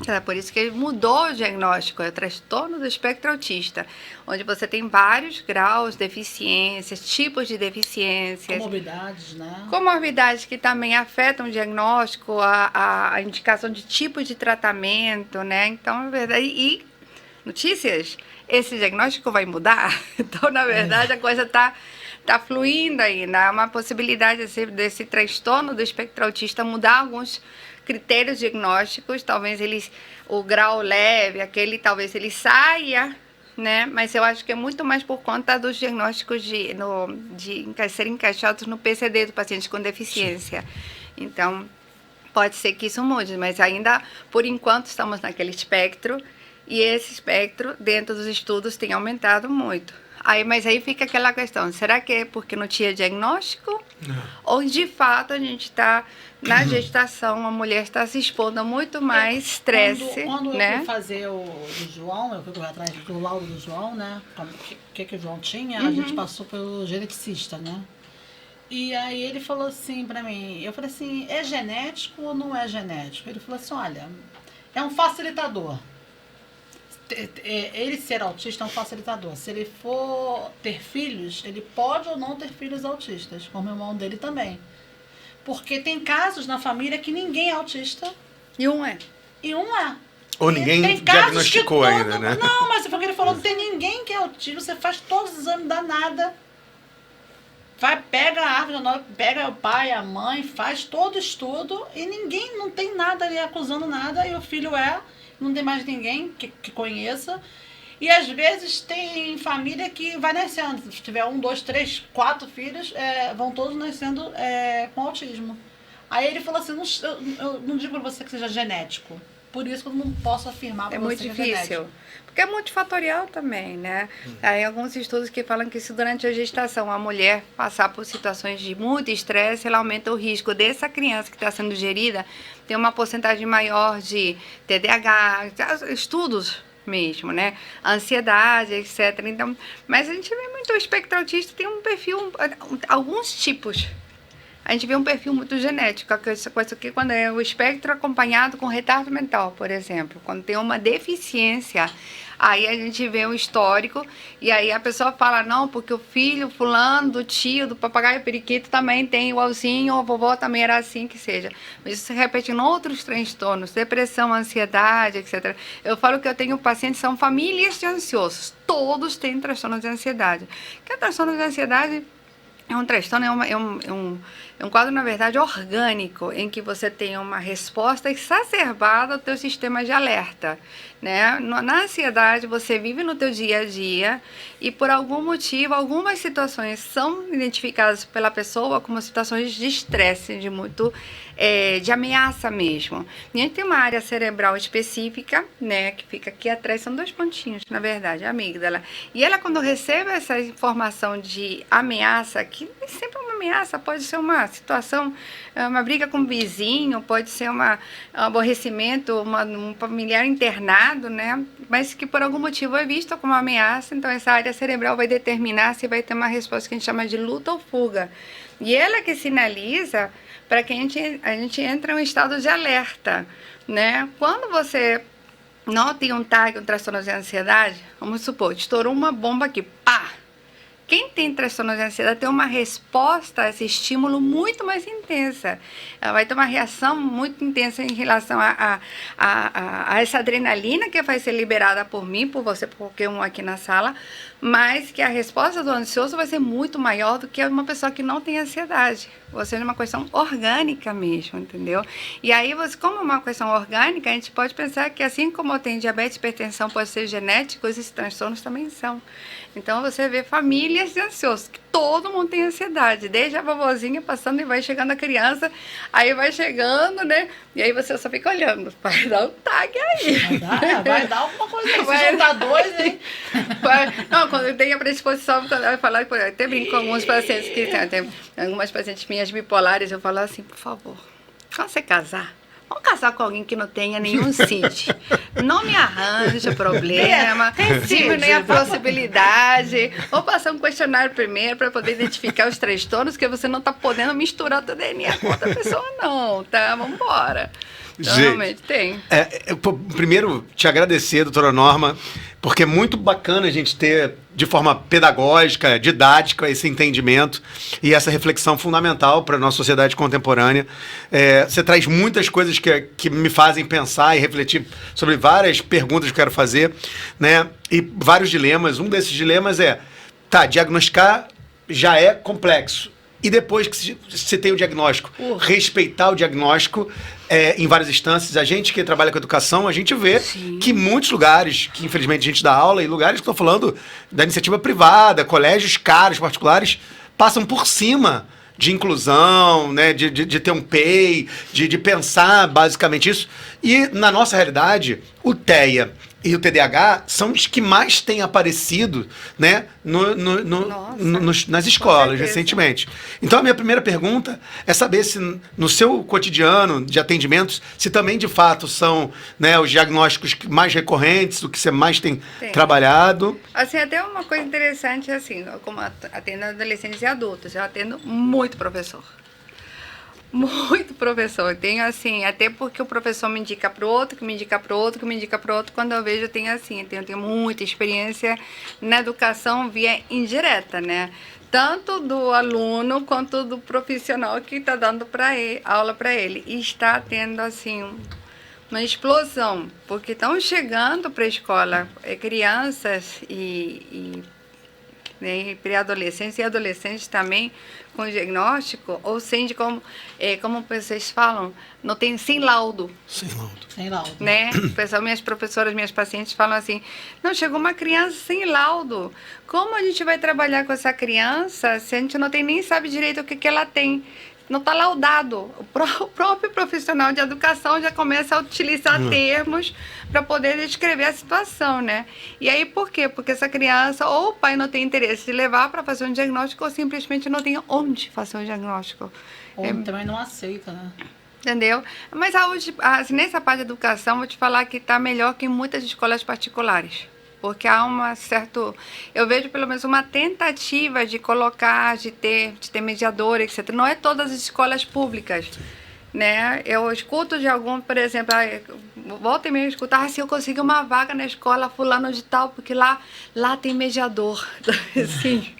É por isso que ele mudou o diagnóstico, é o transtorno do espectro autista, onde você tem vários graus, deficiências, tipos de deficiências. Comorbidades, né? Comorbidades que também afetam o diagnóstico, a indicação de tipo de tratamento, né? Então, na verdade, e notícias, esse diagnóstico vai mudar. Então, na verdade, a coisa tá fluindo ainda. Há uma possibilidade desse transtorno do espectro autista mudar alguns critérios diagnósticos, talvez o grau leve, talvez ele saia, né? Mas eu acho que é muito mais por conta dos diagnósticos de serem encaixados no PCD do paciente com deficiência. Então, pode ser que isso mude, mas ainda, por enquanto, estamos naquele espectro, e esse espectro, dentro dos estudos, tem aumentado muito. Mas aí fica aquela questão, será que é porque não tinha diagnóstico? Não. Ou, de fato, a gente está, na gestação, a mulher está se expondo a muito mais estresse, quando né? eu fui fazer o do João, eu fui correr atrás do laudo do João, né? O que o João tinha, a gente passou pelo geneticista, né? E aí ele falou assim pra mim, eu falei assim, é genético ou não é genético? Ele falou assim, olha, é um facilitador. Ele ser autista é um facilitador. Se ele for ter filhos, ele pode ou não ter filhos autistas, como o irmão dele também. Porque tem casos na família que ninguém é autista. E um é. Ou ninguém diagnosticou ainda, né? Não, mas porque ele falou, não tem ninguém que é autista, você faz todos os exames, dá nada. Pega a árvore, pega o pai, a mãe, faz todo estudo e ninguém, não tem nada ali acusando nada, e o filho não tem mais ninguém que conheça. E às vezes tem família que vai nascendo. Se tiver 1, 2, 3, 4 filhos, vão todos nascendo com autismo. Aí ele falou assim, eu não digo para você que seja genético. Por isso que eu não posso afirmar para você muito que é difícil. genético. Porque é multifatorial também, né? Tem alguns estudos que falam que se durante a gestação a mulher passar por situações de muito estresse, ela aumenta o risco dessa criança que está sendo gerida ter uma porcentagem maior de TDAH, estudos mesmo, né? Ansiedade, etc. Então, mas a gente vê muito, o espectro autista tem um perfil, alguns tipos. A gente vê um perfil muito genético, coisa que quando é o espectro acompanhado com retardo mental, por exemplo, quando tem uma deficiência, aí a gente vê um histórico e aí a pessoa fala, não, porque o filho fulano, do tio, do papagaio periquito também tem igualzinho, ou a vovó também era assim, que seja. Mas isso se repete em outros transtornos, depressão, ansiedade, etc. Eu falo que eu tenho pacientes, são famílias de ansiosos, todos têm transtorno de ansiedade. Que é transtorno de ansiedade? É um transtorno, é um quadro, na verdade, orgânico, em que você tem uma resposta exacerbada ao teu sistema de alerta, né? Na ansiedade, você vive no teu dia a dia e, por algum motivo, algumas situações são identificadas pela pessoa como situações de estresse, de ameaça mesmo. E a gente tem uma área cerebral específica, né, que fica aqui atrás, são 2 pontinhos, na verdade, a amígdala. E ela, quando recebe essa informação de ameaça, que nem sempre é uma ameaça, pode ser uma situação, uma briga com o vizinho, pode ser um aborrecimento, um familiar internado, né, mas que por algum motivo é visto como uma ameaça, então essa área cerebral vai determinar se vai ter uma resposta que a gente chama de luta ou fuga. E ela que sinaliza para que a gente entre em um estado de alerta, né? Quando você não tem um TAG, um transtorno de ansiedade, vamos supor, estourou uma bomba aqui, pá! Quem tem transtorno de ansiedade tem uma resposta a esse estímulo muito mais intensa. Ela vai ter uma reação muito intensa em relação a essa adrenalina que vai ser liberada por mim, por você, por qualquer um aqui na sala, mas que a resposta do ansioso vai ser muito maior do que uma pessoa que não tem ansiedade. Você é uma questão orgânica mesmo, entendeu? E aí, como é uma questão orgânica, a gente pode pensar que assim como tem diabetes e hipertensão pode ser genético, esses transtornos também são. Então, você vê famílias de ansiosos, que todo mundo tem ansiedade, desde a vovozinha passando e vai chegando a criança, aí vai chegando, né? E aí você só fica olhando, vai dar um tag aí. Vai dar alguma coisa aí, se juntar 2, hein? Não, quando tem a predisposição, quando eu falar, eu até brinco com alguns pacientes que tem algumas pacientes minhas bipolares, eu falo assim, por favor, quando você casar, vamos casar com alguém que não tenha nenhum CID. Não me arranja problema, diminui a possibilidade. Vou passar um questionário primeiro para poder identificar os transtornos, que você não está podendo misturar o teu DNA com outra pessoa, não, tá? Vamos embora. Normalmente tem. Primeiro, te agradecer, doutora Norma, porque é muito bacana a gente ter, de forma pedagógica, didática, esse entendimento e essa reflexão fundamental para a nossa sociedade contemporânea. Você traz muitas coisas que me fazem pensar e refletir sobre várias perguntas que eu quero fazer, né? E vários dilemas. Um desses dilemas diagnosticar já é complexo. E depois que se tem o diagnóstico, respeitar o diagnóstico em várias instâncias. A gente que trabalha com educação, a gente vê que muitos lugares, que infelizmente a gente dá aula, e lugares que estão falando da iniciativa privada, colégios caros, particulares, passam por cima de inclusão, né, de ter um PEI, de pensar basicamente isso. E na nossa realidade, o TEA e o TDAH são os que mais têm aparecido, né, nas escolas recentemente. Então a minha primeira pergunta é saber se no seu cotidiano de atendimentos, se também de fato são, né, os diagnósticos mais recorrentes, o que você mais tem trabalhado. Assim, até uma coisa interessante, assim, como atendo adolescentes e adultos, eu atendo muito professor. Muito professor. Tenho assim, até porque o professor me indica para o outro, que me indica para o outro, que me indica para o outro. Quando eu vejo, eu tenho assim, eu tenho muita experiência na educação via indireta, né? Tanto do aluno quanto do profissional que está dando aula para ele. E está tendo assim uma explosão, porque estão chegando para a escola crianças né, pré-adolescentes e adolescentes também com diagnóstico, ou seja, como vocês falam, não tem sem laudo. Sem laudo. Sem laudo. Né? Pessoal, minhas professoras, minhas pacientes falam assim, não, chegou uma criança sem laudo. Como a gente vai trabalhar com essa criança se a gente não tem, nem sabe direito o que ela tem? Não está laudado. O próprio profissional de educação já começa a utilizar termos para poder descrever a situação, né? E aí, por quê? Porque essa criança, ou o pai não tem interesse de levar para fazer um diagnóstico, ou simplesmente não tem onde fazer um diagnóstico. Ou também não aceita, né? Entendeu? Mas assim, nessa parte da educação, vou te falar que está melhor que em muitas escolas particulares. Porque há eu vejo pelo menos uma tentativa de colocar, de ter mediador, etc. Não é todas as escolas públicas, né? Eu escuto de algum, por exemplo, volta e meia escutar, se eu consigo uma vaga na escola fulano de tal, porque lá tem mediador, assim,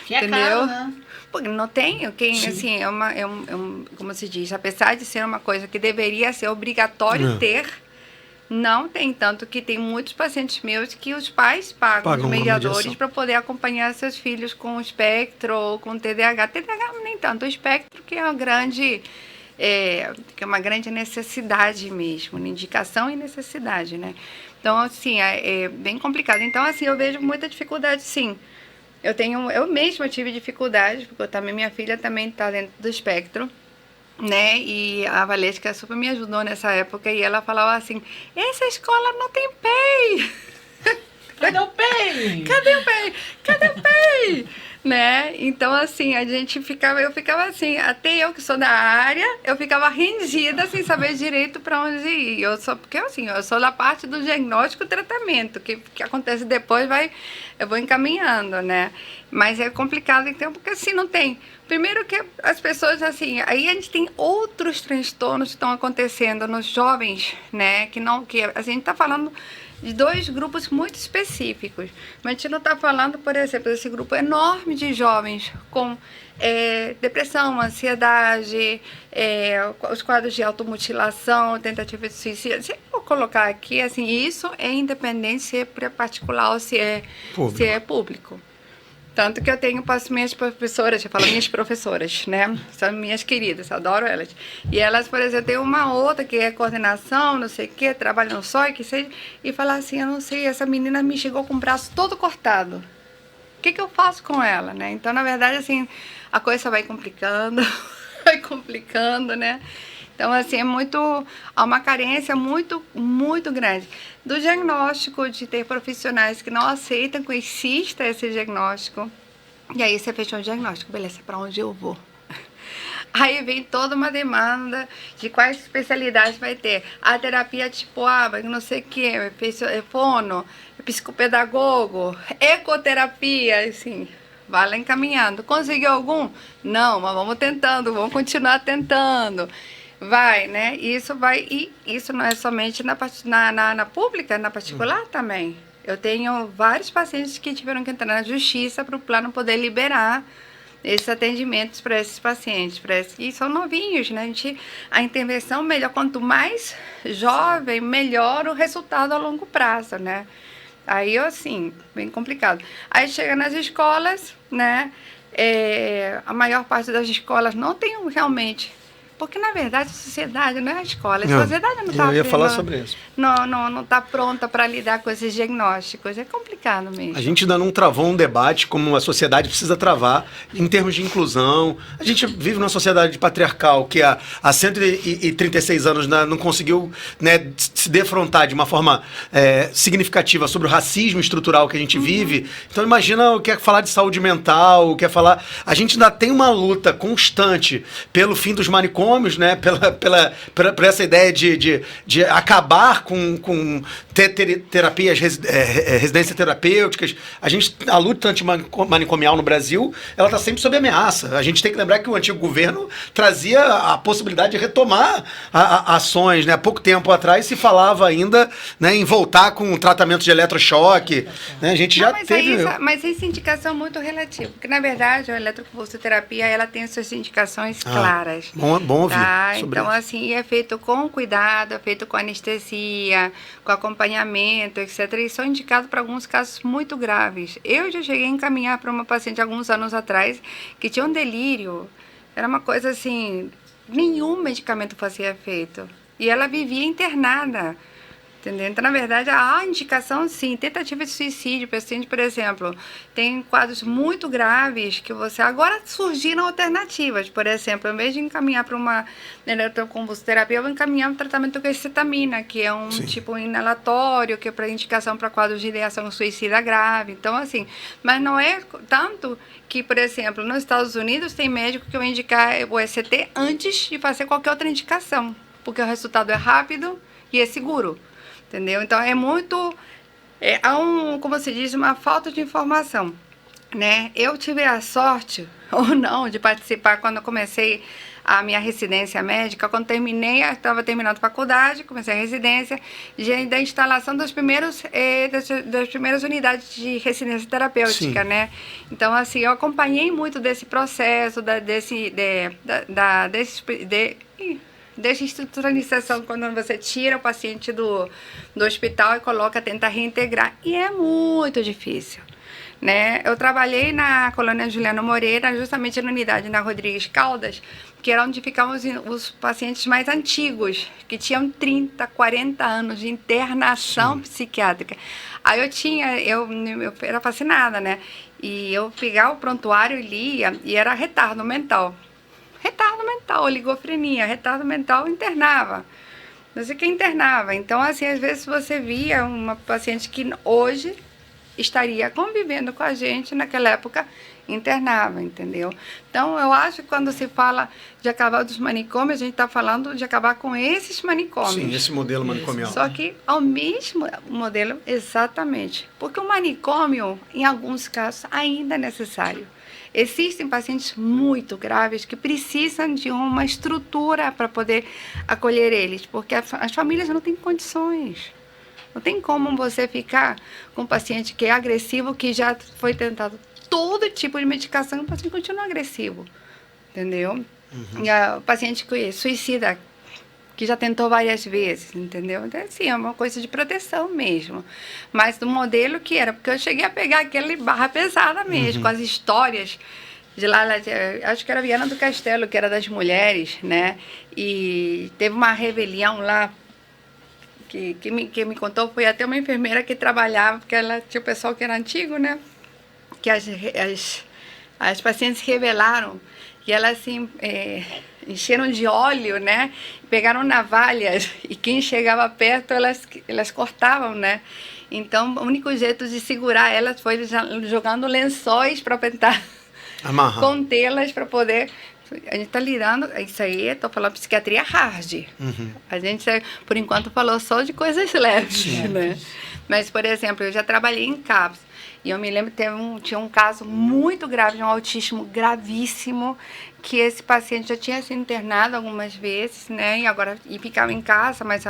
Que é entendeu? caro, né? Porque não tem, assim, como se diz, apesar de ser uma coisa que deveria ser obrigatório ter, não tem, tanto que tem muitos pacientes meus que os pais pagam os mediadores para poder acompanhar seus filhos com espectro ou com TDAH. TDAH nem tanto, o espectro que é uma grande necessidade mesmo, indicação e necessidade, né? Então, assim, é bem complicado. Então, assim, eu vejo muita dificuldade, sim. Eu mesma tive dificuldade, porque minha filha também está dentro do espectro, né? E a Valesca super me ajudou nessa época e ela falava assim, essa escola não tem PEI. Cadê o PEI? Cadê o PEI? Cadê o PEI? Né? Então, assim, eu ficava assim, até eu que sou da área, eu ficava rendida sem saber direito para onde ir. Porque assim, eu sou da parte do diagnóstico e tratamento, que acontece depois, eu vou encaminhando, né? Mas é complicado, então, porque assim, não tem. Primeiro que as pessoas, assim, aí a gente tem outros transtornos que estão acontecendo nos jovens, né? Que a gente está falando de dois grupos muito específicos. Mas a gente não está falando, por exemplo, desse grupo enorme de jovens com depressão, ansiedade, os quadros de automutilação, tentativa de suicídio. Se eu vou colocar aqui, assim, isso é independente se é particular ou se é público. Tanto que eu tenho minhas professoras, eu falo minhas professoras, né? São minhas queridas, adoro elas. E elas, por exemplo, tem uma outra que é coordenação, não sei o quê, trabalha no SOI, que seja, e fala assim, eu não sei, essa menina me chegou com o braço todo cortado. O que eu faço com ela, né? Então, na verdade, assim, a coisa vai complicando, né? Então, assim, há uma carência muito, muito grande do diagnóstico, de ter profissionais que não aceitam que exista esse diagnóstico. E aí você fechou o diagnóstico, beleza, para onde eu vou? Aí vem toda uma demanda de quais especialidades vai ter. A terapia tipo A, não sei o que, fono, psicopedagogo, ecoterapia, assim, vai lá encaminhando. Conseguiu algum? Não, mas vamos tentando, vamos continuar tentando. Vai, né? Isso vai, e isso não é somente na pública, na particular também. Eu tenho vários pacientes que tiveram que entrar na justiça para o plano poder liberar esses atendimentos para esses pacientes. Parece que são novinhos, né? A intervenção melhor, quanto mais jovem, melhor o resultado a longo prazo, né? Aí, assim, bem complicado. Aí chega nas escolas, né? A maior parte das escolas não tem realmente... Porque, na verdade, a sociedade não é a escola. A sociedade não está... Eu ia falar sobre isso. Não está pronta para lidar com esses diagnósticos. É complicado mesmo. A gente ainda não travou um debate como a sociedade precisa travar em termos de inclusão. A gente vive numa sociedade patriarcal que há 136 anos não conseguiu, né, se defrontar de uma forma significativa sobre o racismo estrutural que a gente vive. Então imagina o que é falar de saúde mental, o que é falar... A gente ainda tem uma luta constante pelo fim dos manicômios, né, por essa ideia de acabar com terapias, residências terapêuticas. A luta antimanicomial no Brasil, ela está sempre sob ameaça. A gente tem que lembrar que o antigo governo trazia a possibilidade de retomar ações, né? Há pouco tempo atrás se falava ainda, né, em voltar com tratamento de eletrochoque. Né? A gente já teve... Mas essa indicação é muito relativa, porque, na verdade, a eletroconvulsoterapia, ela tem suas indicações claras. Bom ouvir sobre então, isso. assim, é feito com cuidado, é feito com anestesia, com acompanhamento, etc. E são indicados para alguns casos muito graves. Eu já cheguei a encaminhar para uma paciente alguns anos atrás que tinha um delírio. Era uma coisa assim, nenhum medicamento fazia efeito. E ela vivia internada. Entendeu? Então, na verdade, a indicação, sim, tentativa de suicídio, paciente, por exemplo, tem quadros muito graves que você... Agora surgiram alternativas, por exemplo, em vez de encaminhar para uma eletroconvulsoterapia, eu vou encaminhar um tratamento com acetamina, que é um tipo inalatório, que é para indicação para quadros de ideação suicida grave. Então, assim, mas não é tanto que, por exemplo, nos Estados Unidos tem médico que vai indicar o ECT antes de fazer qualquer outra indicação, porque o resultado é rápido e é seguro. Entendeu? Então, é muito... há como se diz, uma falta de informação, né? Eu tive a sorte, ou não, de participar quando eu comecei a minha residência médica. Quando terminei, estava terminando a faculdade, comecei a residência, da instalação das primeiras unidades de residência terapêutica, né? Então, assim, eu acompanhei muito desse processo, desestruturalização, quando você tira o paciente do hospital e tenta reintegrar. E é muito difícil, né? Eu trabalhei na colônia Juliano Moreira, justamente na unidade na Rodrigues Caldas, que era onde ficavam os pacientes mais antigos, que tinham 30, 40 anos de internação psiquiátrica. Aí eu era fascinada, né? E eu pegava o prontuário e lia, e era retardo mental, oligofrenia, retardo mental, internava. Não sei quem internava. Então, assim, às vezes você via uma paciente que hoje estaria convivendo com a gente, naquela época internava, entendeu? Então, eu acho que quando se fala de acabar dos manicômios, a gente está falando de acabar com esses manicômios. Sim, esse modelo manicomial. Só que ao mesmo modelo, exatamente. Porque o manicômio, em alguns casos, ainda é necessário. Existem pacientes muito graves que precisam de uma estrutura para poder acolher eles, porque as famílias não têm condições. Não tem como você ficar com um paciente que é agressivo, que já foi tentado todo tipo de medicação, e o paciente continua agressivo, entendeu? E o paciente que é suicida, que já tentou várias vezes, entendeu? Então, assim, é uma coisa de proteção mesmo. Mas do modelo que era, porque eu cheguei a pegar aquele barra pesada mesmo, com as histórias de lá, acho que era Viana do Castelo, que era das mulheres, né? E teve uma rebelião lá, que me contou, foi até uma enfermeira que trabalhava, porque ela tinha o pessoal que era antigo, né? Que as pacientes se rebelaram, e elas assim... encheram de óleo, né? Pegaram navalhas e quem chegava perto, elas cortavam, né? Então, o único jeito de segurar elas foi jogando lençóis para tentar contê-las, para poder A gente está lidando, isso aí, estou falando psiquiatria hard. A gente, por enquanto, falou só de coisas leves, né? Mas, por exemplo, eu já trabalhei em CAPS. E eu me lembro que tinha um caso muito grave, de um autismo gravíssimo, que esse paciente já tinha sido internado algumas vezes, né? E ficava em casa, mas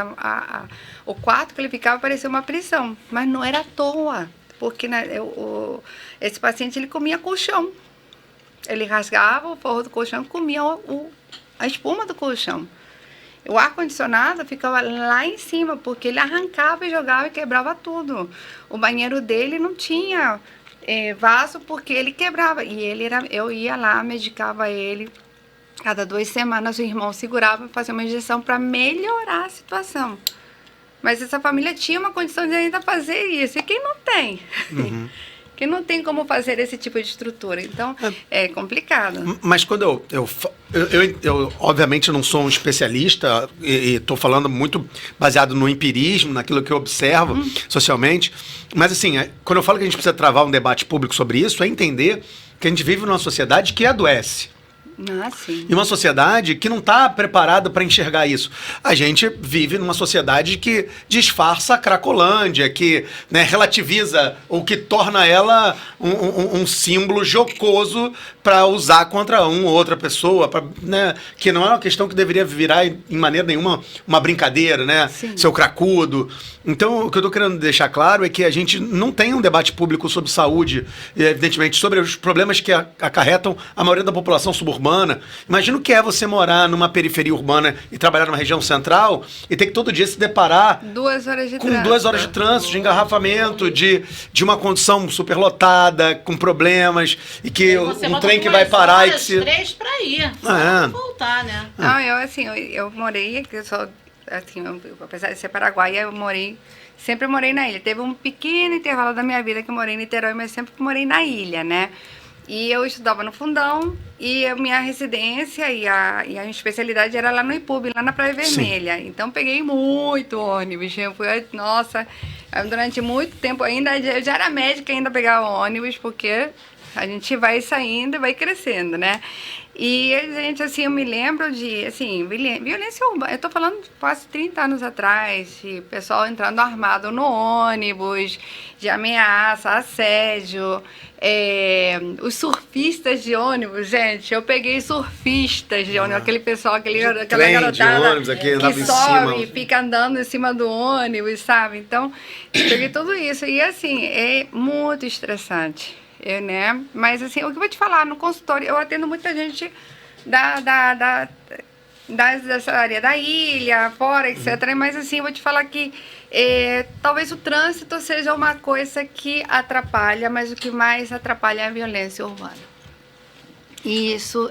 o quarto que ele ficava parecia uma prisão. Mas não era à toa, porque esse paciente, ele comia colchão. Ele rasgava o forro do colchão e comia a espuma do colchão. O ar-condicionado ficava lá em cima, porque ele arrancava e jogava e quebrava tudo. O banheiro dele não tinha vaso, porque ele quebrava. E eu ia lá, medicava ele. Cada 2 semanas o irmão segurava e fazia uma injeção para melhorar a situação. Mas essa família tinha uma condição de ainda fazer isso. E quem não tem? Que não tem como fazer esse tipo de estrutura. Então, é complicado. Mas quando eu obviamente não sou um especialista e estou falando muito baseado no empirismo, naquilo que eu observo socialmente, mas assim, quando eu falo que a gente precisa travar um debate público sobre isso, é entender que a gente vive numa sociedade que adoece. Sim. E uma sociedade que não está preparada para enxergar isso. A gente vive numa sociedade que disfarça a Cracolândia, que, né, relativiza, ou que torna ela um símbolo jocoso para usar contra uma ou outra pessoa, né, que não é uma questão que deveria virar em maneira nenhuma uma brincadeira, né? Sim. Seu cracudo. Então, o que eu estou querendo deixar claro é que a gente não tem um debate público sobre saúde, evidentemente, sobre os problemas que acarretam a maioria da população suburbana. Imagina o que é você morar numa periferia urbana e trabalhar numa região central e ter que todo dia se deparar 2 horas de com trânsito. 2 horas de trânsito, de engarrafamento, de uma condição superlotada, com problemas, e que um trem que vai parar e que se... 3 para ir, voltar, né? Não, eu morei, apesar de ser paraguaia, sempre morei na ilha. Teve um pequeno intervalo da minha vida que eu morei em Niterói, mas sempre morei na ilha, né? E eu estudava no Fundão e a minha residência e a minha especialidade era lá no IPUB, lá na Praia Vermelha. Sim. Então peguei muito ônibus. Durante muito tempo eu já era médica, ainda pegava ônibus, porque a gente vai saindo e vai crescendo, né? E, gente, assim, eu me lembro de, assim, violência urbana. Eu tô falando de quase 30 anos atrás, de pessoal entrando armado no ônibus, de ameaça, assédio. Os surfistas de ônibus, gente, eu peguei surfistas de ônibus, aquele pessoal, aquela garotada que sobe e fica andando em cima do ônibus, sabe? Então, eu peguei tudo isso. E, assim, é muito estressante. Né? Mas assim, o que eu vou te falar, no consultório, eu atendo muita gente dessa área da ilha, fora, etc. Mas assim, eu vou te falar que talvez o trânsito seja uma coisa que atrapalha, mas o que mais atrapalha é a violência urbana. E isso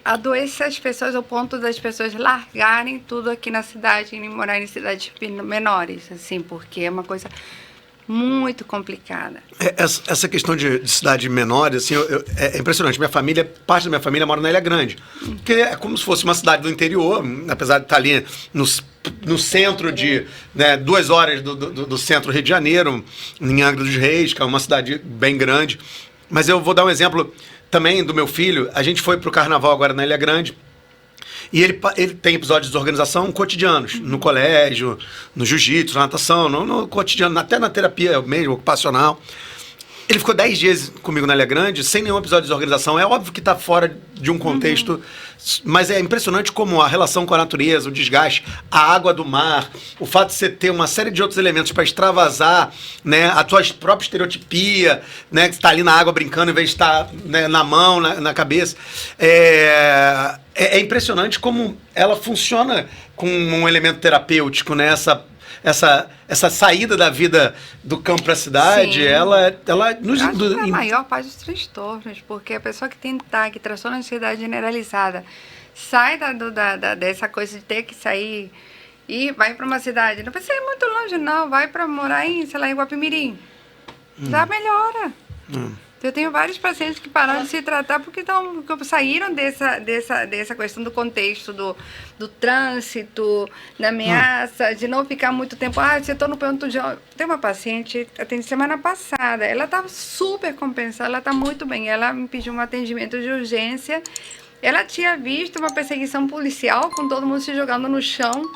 adoece as pessoas ao ponto das pessoas largarem tudo aqui na cidade e morar em cidades menores, assim, porque é uma coisa muito complicada. Essa questão de cidade menor, assim, é impressionante. Parte da minha família mora na Ilha Grande, que é como se fosse uma cidade do interior, apesar de estar ali no centro de, né, 2 horas do centro do Rio de Janeiro, em Angra dos Reis, que é uma cidade bem grande. Mas eu vou dar um exemplo também do meu filho. A gente foi para o carnaval agora na Ilha Grande, e ele tem episódios de desorganização cotidianos, no colégio, no jiu-jitsu, na natação, no cotidiano, até na terapia mesmo, ocupacional. Ele ficou 10 dias comigo na Ilha Grande, sem nenhum episódio de desorganização. É óbvio que está fora de um contexto, mas é impressionante como a relação com a natureza, o desgaste, a água do mar, o fato de você ter uma série de outros elementos para extravasar, né, a tua própria estereotipia, né, que está ali na água brincando em vez de estar, né, na mão, na cabeça. É impressionante como ela funciona com um elemento terapêutico, né? Essa saída da vida do campo para a cidade, Sim. ela nos Acho que é a maior parte dos transtornos, porque a pessoa que tem TAG, transtorno de ansiedade generalizada, sai dessa coisa de ter que sair e vai para uma cidade. Não vai sair muito longe, não. Vai para morar em, sei lá, em Guapimirim. Já melhora. Eu tenho vários pacientes que pararam de se tratar porque saíram dessa questão do contexto do trânsito, da ameaça, de não ficar muito tempo. Se eu estou no ponto de... Tem uma paciente, atendi semana passada, ela estava super compensada, ela está muito bem. Ela me pediu um atendimento de urgência ela tinha visto uma perseguição policial com todo mundo se jogando no chão.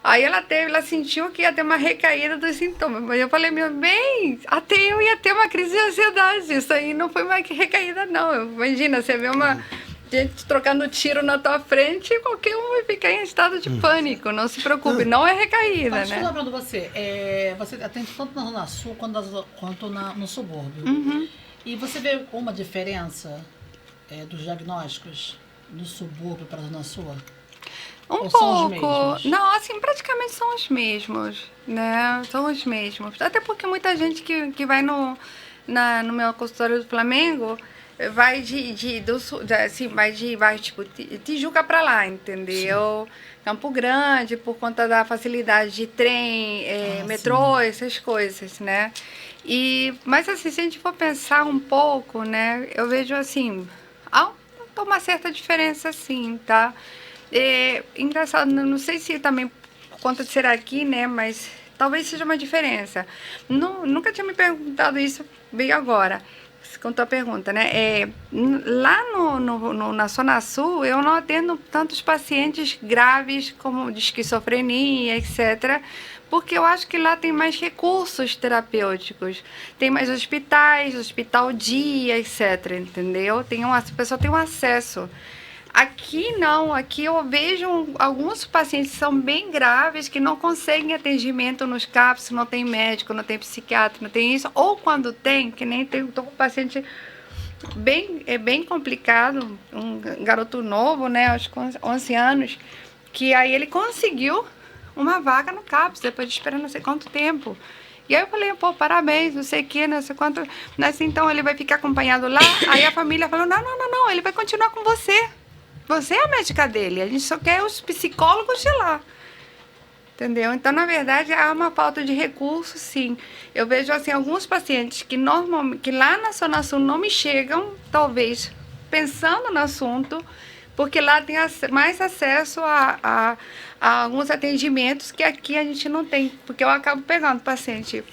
Aí ela sentiu que ia ter uma recaída dos sintomas. Mas eu falei, meu bem, até eu ia ter uma crise de ansiedade. Isso aí não foi uma recaída, não. Imagina, você vê uma gente trocando tiro na tua frente e qualquer um vai ficar em estado de pânico. Não se preocupe, não é recaída, Mas né? deixa eu falar pra você, você atende tanto na Zona Sul quanto no subúrbio. E você vê uma diferença dos diagnósticos do subúrbio para a Zona Sul? Um Ou são os pouco. mesmos? Não, assim, praticamente são os mesmos, né? São os mesmos. Até porque muita gente que vai no meu consultório do Flamengo vai vai tipo Tijuca pra lá, entendeu? Sim. Campo Grande, por conta da facilidade de trem, metrô, essas coisas, né? Mas assim, se a gente for pensar um pouco, né? Eu vejo assim, há uma certa diferença assim, tá? Engraçado, não sei se também por conta de ser aqui, né? Mas talvez seja uma diferença. Nunca tinha me perguntado isso bem agora, com tua pergunta, né? Lá na Zona Sul, eu não atendo tantos pacientes graves como de esquizofrenia, etc., porque eu acho que lá tem mais recursos terapêuticos, tem mais hospitais, hospital dia, etc., entendeu? A pessoa tem um acesso. Aqui não, aqui eu vejo alguns pacientes que são bem graves, que não conseguem atendimento nos CAPS, não tem médico, não tem psiquiatra, não tem isso, ou quando tem, que nem tem um paciente bem complicado, um garoto novo, né, acho que 11 anos, que aí ele conseguiu uma vaga no CAPS, depois de esperar não sei quanto tempo. E aí eu falei, pô, parabéns, não sei o que, não sei quanto, então ele vai ficar acompanhado lá. Aí a família falou, não, ele vai continuar com você. Você é a médica dele, a gente só quer os psicólogos de lá. Entendeu? Então, na verdade, há uma falta de recursos, sim. Eu vejo, assim, alguns pacientes que lá na Zona Sul não me chegam, talvez, pensando no assunto, porque lá tem mais acesso a alguns atendimentos que aqui a gente não tem. Porque eu acabo pegando paciente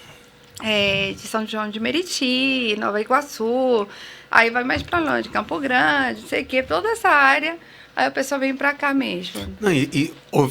de São João de Meriti, Nova Iguaçu, aí vai mais para longe, Campo Grande, não sei o quê, toda essa área, aí o pessoal vem para cá mesmo. Não,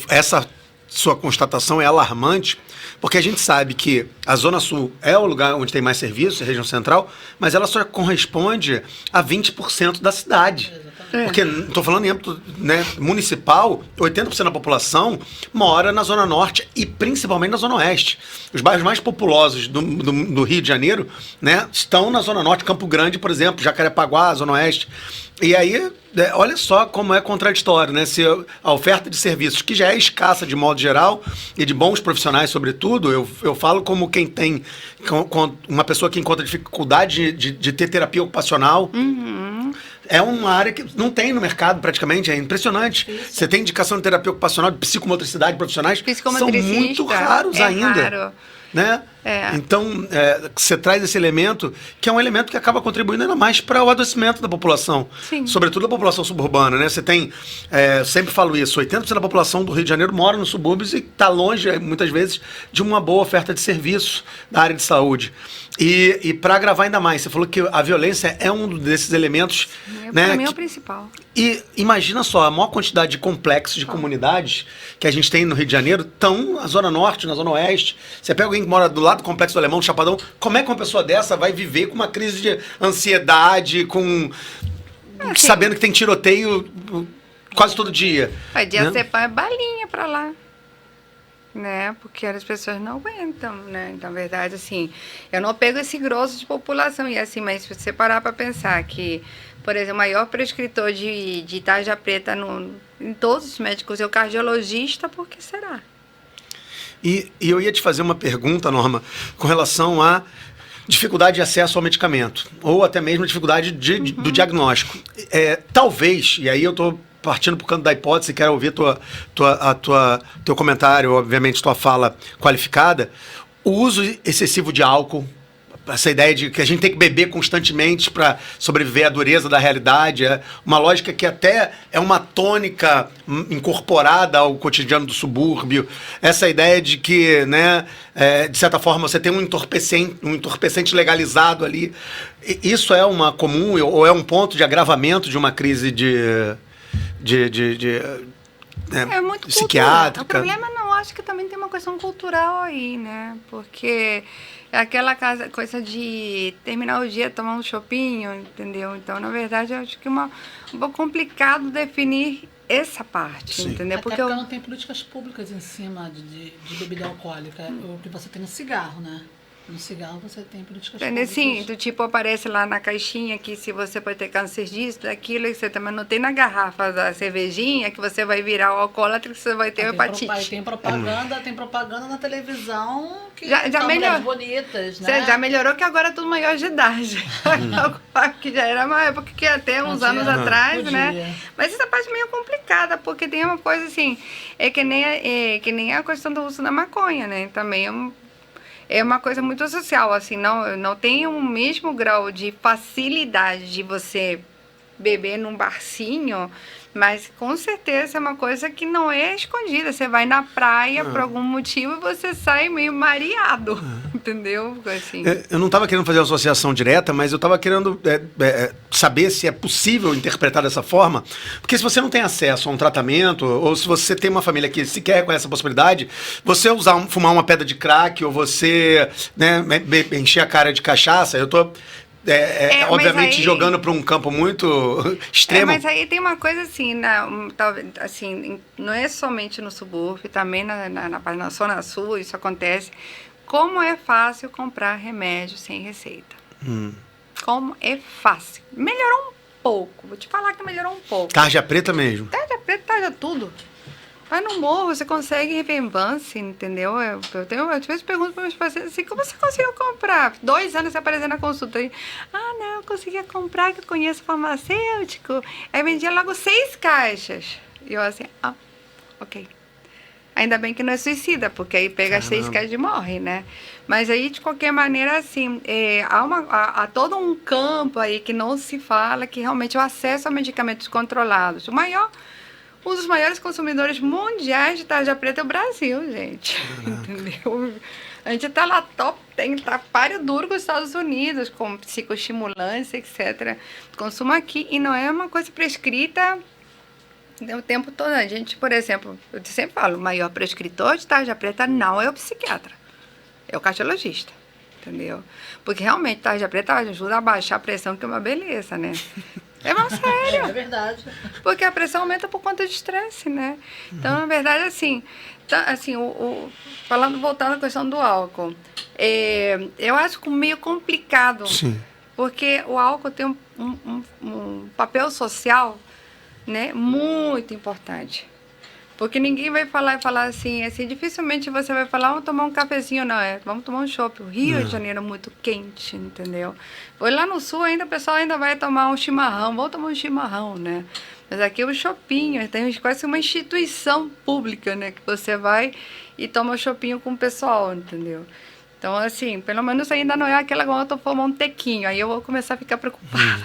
essa sua constatação é alarmante, porque a gente sabe que a Zona Sul é o lugar onde tem mais serviços, a região central, mas ela só corresponde a 20% da cidade. Porque, estou falando em âmbito, né, municipal, 80% da população mora na Zona Norte e principalmente na Zona Oeste. Os bairros mais populosos do Rio de Janeiro, né, estão na Zona Norte, Campo Grande, por exemplo, Jacarepaguá, Zona Oeste. E aí, olha só como é contraditório, né? Se a oferta de serviços, que já é escassa de modo geral, e de bons profissionais, sobretudo, eu falo como quem tem, uma pessoa que encontra dificuldade de ter terapia ocupacional. É uma área que não tem no mercado praticamente, é impressionante. Isso. Você tem indicação de terapia ocupacional, de psicomotricidade profissionais, são muito raros ainda. Raro. Né? Então, você traz esse elemento, que é um elemento que acaba contribuindo ainda mais para o adoecimento da população. Sim. Sobretudo a população suburbana, né? Você tem, sempre falo isso, 80% da população do Rio de Janeiro mora nos subúrbios e está longe, muitas vezes, de uma boa oferta de serviço da área de saúde. E para agravar ainda mais, você falou que a violência é um desses elementos... né, para mim é o principal. E imagina só, a maior quantidade de complexos de comunidades que a gente tem no Rio de Janeiro estão na Zona Norte, na Zona Oeste. Você pega alguém que mora do lado do Complexo do Alemão, do Chapadão, como é que uma pessoa dessa vai viver com uma crise de ansiedade, sabendo que tem tiroteio quase todo dia? Vai dia ser pai, balinha pra lá. Né? Porque as pessoas não aguentam, né? Então, na verdade, assim, eu não pego esse grosso de população, e assim, mas se você parar para pensar que, por exemplo, o maior prescritor de tarja preta em todos os médicos é o cardiologista, por que será? E eu ia te fazer uma pergunta, Norma, com relação à dificuldade de acesso ao medicamento, ou até mesmo dificuldade do diagnóstico. Talvez, e aí eu estou partindo para o canto da hipótese, quero ouvir teu comentário, obviamente tua fala qualificada, o uso excessivo de álcool, essa ideia de que a gente tem que beber constantemente para sobreviver à dureza da realidade, é uma lógica que até é uma tônica incorporada ao cotidiano do subúrbio, essa ideia de que, né, de certa forma, você tem um entorpecente legalizado ali. Isso é uma comum, ou é um ponto de agravamento de uma crise É muito psiquiátrica. O problema, não, acho que também tem uma questão cultural aí, né? Porque é aquela coisa de terminar o dia, tomar um chopinho, entendeu? Então, na verdade, eu acho que é um pouco complicado definir essa parte, Sim. entendeu? Porque não tem políticas públicas em cima de bebida alcoólica. O que você tem no cigarro, né? No cigarro você tem políticas públicas. Sim, do tipo, aparece lá na caixinha que se você pode ter câncer disso, daquilo, e você também não tem na garrafa da cervejinha, que você vai virar o alcoólatra, que você vai ter hepatite. Tem propaganda na televisão que já são melhorou. mulheres bonitas, né? Já melhorou que agora é tudo maior de idade. Que já era uma época que até uns anos atrás, né? Mas essa parte é meio complicada, porque tem uma coisa assim, que nem a questão do uso da maconha, né? Também é uma coisa muito social, assim, não tem o mesmo grau de facilidade de você beber num barcinho, mas com certeza é uma coisa que não é escondida. Você vai na praia por algum motivo e você sai meio mareado, entendeu? Assim. Eu não estava querendo fazer uma associação direta, mas eu estava querendo saber se é possível interpretar dessa forma, porque se você não tem acesso a um tratamento, ou se você tem uma família que sequer reconhece essa possibilidade, você fumar uma pedra de crack, ou você encher a cara de cachaça, eu estou... obviamente jogando para um campo muito extremo. Mas aí tem uma coisa assim, talvez, assim, não é somente no subúrbio, também na Zona Sul isso acontece. Como é fácil comprar remédio sem receita. Como é fácil. Melhorou um pouco, vou te falar que melhorou um pouco. Tarja preta mesmo. Tarja preta, tarja tudo. Vai no morro, você consegue Revemvance, entendeu? Eu às vezes pergunto para meus pacientes assim, como você conseguiu comprar? 2 anos você aparecendo na consulta. Aí, não, eu conseguia comprar, que eu conheço farmacêutico. Aí vendia logo 6 caixas. E eu assim, ok. Ainda bem que não é suicida, porque aí pega as 6 caixas e morre, né? Mas aí, de qualquer maneira, assim, há todo um campo aí que não se fala, que realmente o acesso a medicamentos controlados. Um dos maiores consumidores mundiais de tarja preta é o Brasil, gente. Entendeu? A gente tá lá top, tá páreo duro com os Estados Unidos, com psicoestimulantes, etc. Consumo aqui, e não é uma coisa prescrita o tempo todo. A gente, por exemplo, eu sempre falo, o maior prescritor de tarja preta não é o psiquiatra, é o cardiologista. Entendeu? Porque realmente tarja preta ajuda a baixar a pressão, que é uma beleza, né? É mais sério. É verdade. Porque a pressão aumenta por conta de estresse, né? Então, na verdade, assim, voltando à questão do álcool, eu acho meio complicado. Sim. Porque o álcool tem um papel social, né, muito importante. Porque ninguém vai falar assim, dificilmente você vai falar, vamos tomar um cafezinho, não, vamos tomar um chopp. O Rio de Janeiro é muito quente, entendeu? Pois lá no sul ainda o pessoal ainda vai tomar um chimarrão, vamos tomar um chimarrão, né? Mas aqui é o chopinho, tem quase uma instituição pública, né? Que você vai e toma o chopinho com o pessoal, entendeu? Então, assim, pelo menos ainda não é aquela igual eu tô formando um tequinho, aí eu vou começar a ficar preocupada.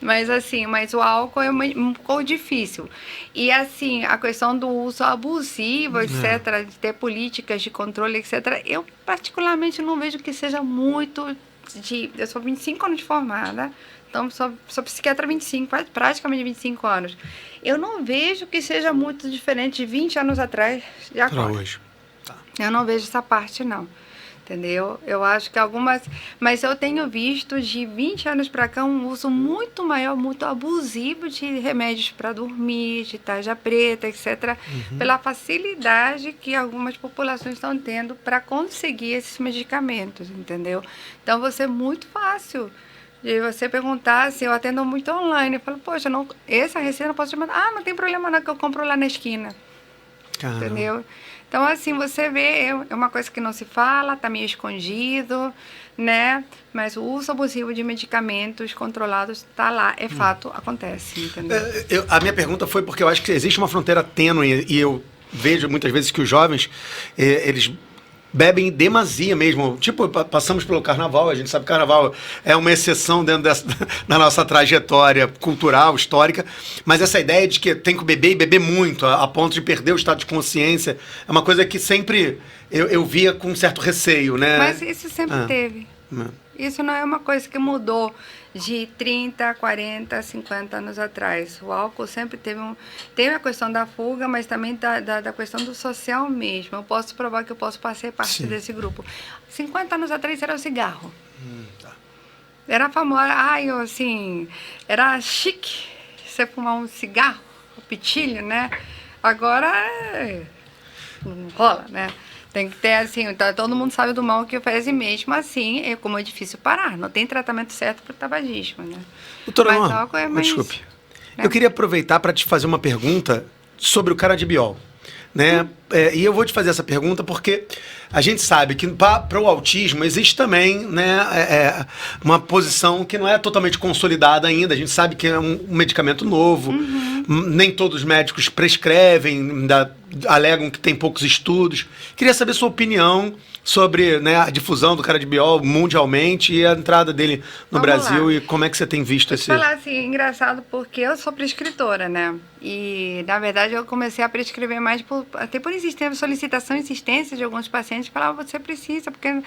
Mas, assim, o álcool é um pouco difícil. E, assim, a questão do uso abusivo, etc., de ter políticas de controle, etc., eu particularmente não vejo que seja muito eu sou 25 anos de formada, então sou psiquiatra há 25, praticamente 25 anos. Eu não vejo que seja muito diferente de 20 anos atrás de agora. Para hoje. Tá. Eu não vejo essa parte, não. Entendeu? Eu acho que algumas... Mas eu tenho visto de 20 anos para cá um uso muito maior, muito abusivo de remédios para dormir, de tarja preta, etc. Pela facilidade que algumas populações estão tendo para conseguir esses medicamentos, entendeu? Então, vai ser muito fácil de você perguntar, se eu atendo muito online, eu falo, poxa, essa receita eu não posso te mandar. Não tem problema não, que eu compro lá na esquina. Caramba. Entendeu? Então, assim, você vê, é uma coisa que não se fala, está meio escondido, né? Mas o uso abusivo de medicamentos controlados está lá, é fato, acontece, entendeu? A minha pergunta foi porque eu acho que existe uma fronteira tênue e eu vejo muitas vezes que os jovens, eles bebem em demasia mesmo. Tipo, passamos pelo carnaval, a gente sabe que o carnaval é uma exceção dentro da nossa trajetória cultural, histórica, mas essa ideia de que tem que beber e beber muito, a ponto de perder o estado de consciência, é uma coisa que sempre eu via com um certo receio, né? Mas isso sempre teve. Isso não é uma coisa que mudou de 30, 40, 50 anos atrás. O álcool sempre teve a questão da fuga, mas também da questão do social mesmo. Eu posso provar que eu posso fazer parte Sim. desse grupo. 50 anos atrás era o cigarro. Tá. Era famosa, era chique você fumar um cigarro, um pitilho, né? Agora não rola, né? Tem que ter, assim, todo mundo sabe do mal que faz e mesmo assim, como é difícil parar. Não tem tratamento certo para o tabagismo, né? Doutora Mas Norma, álcool é mais... desculpe. né? Eu queria aproveitar para te fazer uma pergunta sobre o canabidiol. Né? E eu vou te fazer essa pergunta porque a gente sabe que para o autismo existe também, né, uma posição que não é totalmente consolidada ainda. A gente sabe que é um medicamento novo, nem todos os médicos prescrevem, alegam que tem poucos estudos. Queria saber sua opinião sobre, né, a difusão do canabidiol mundialmente e a entrada dele no Vamos Brasil lá. e como é que você tem visto Vou esse... te falar assim, engraçado, porque eu sou prescritora, né? E, na verdade, eu comecei a prescrever mais até por insistência, solicitação e insistência de alguns pacientes que falavam, você precisa, porque...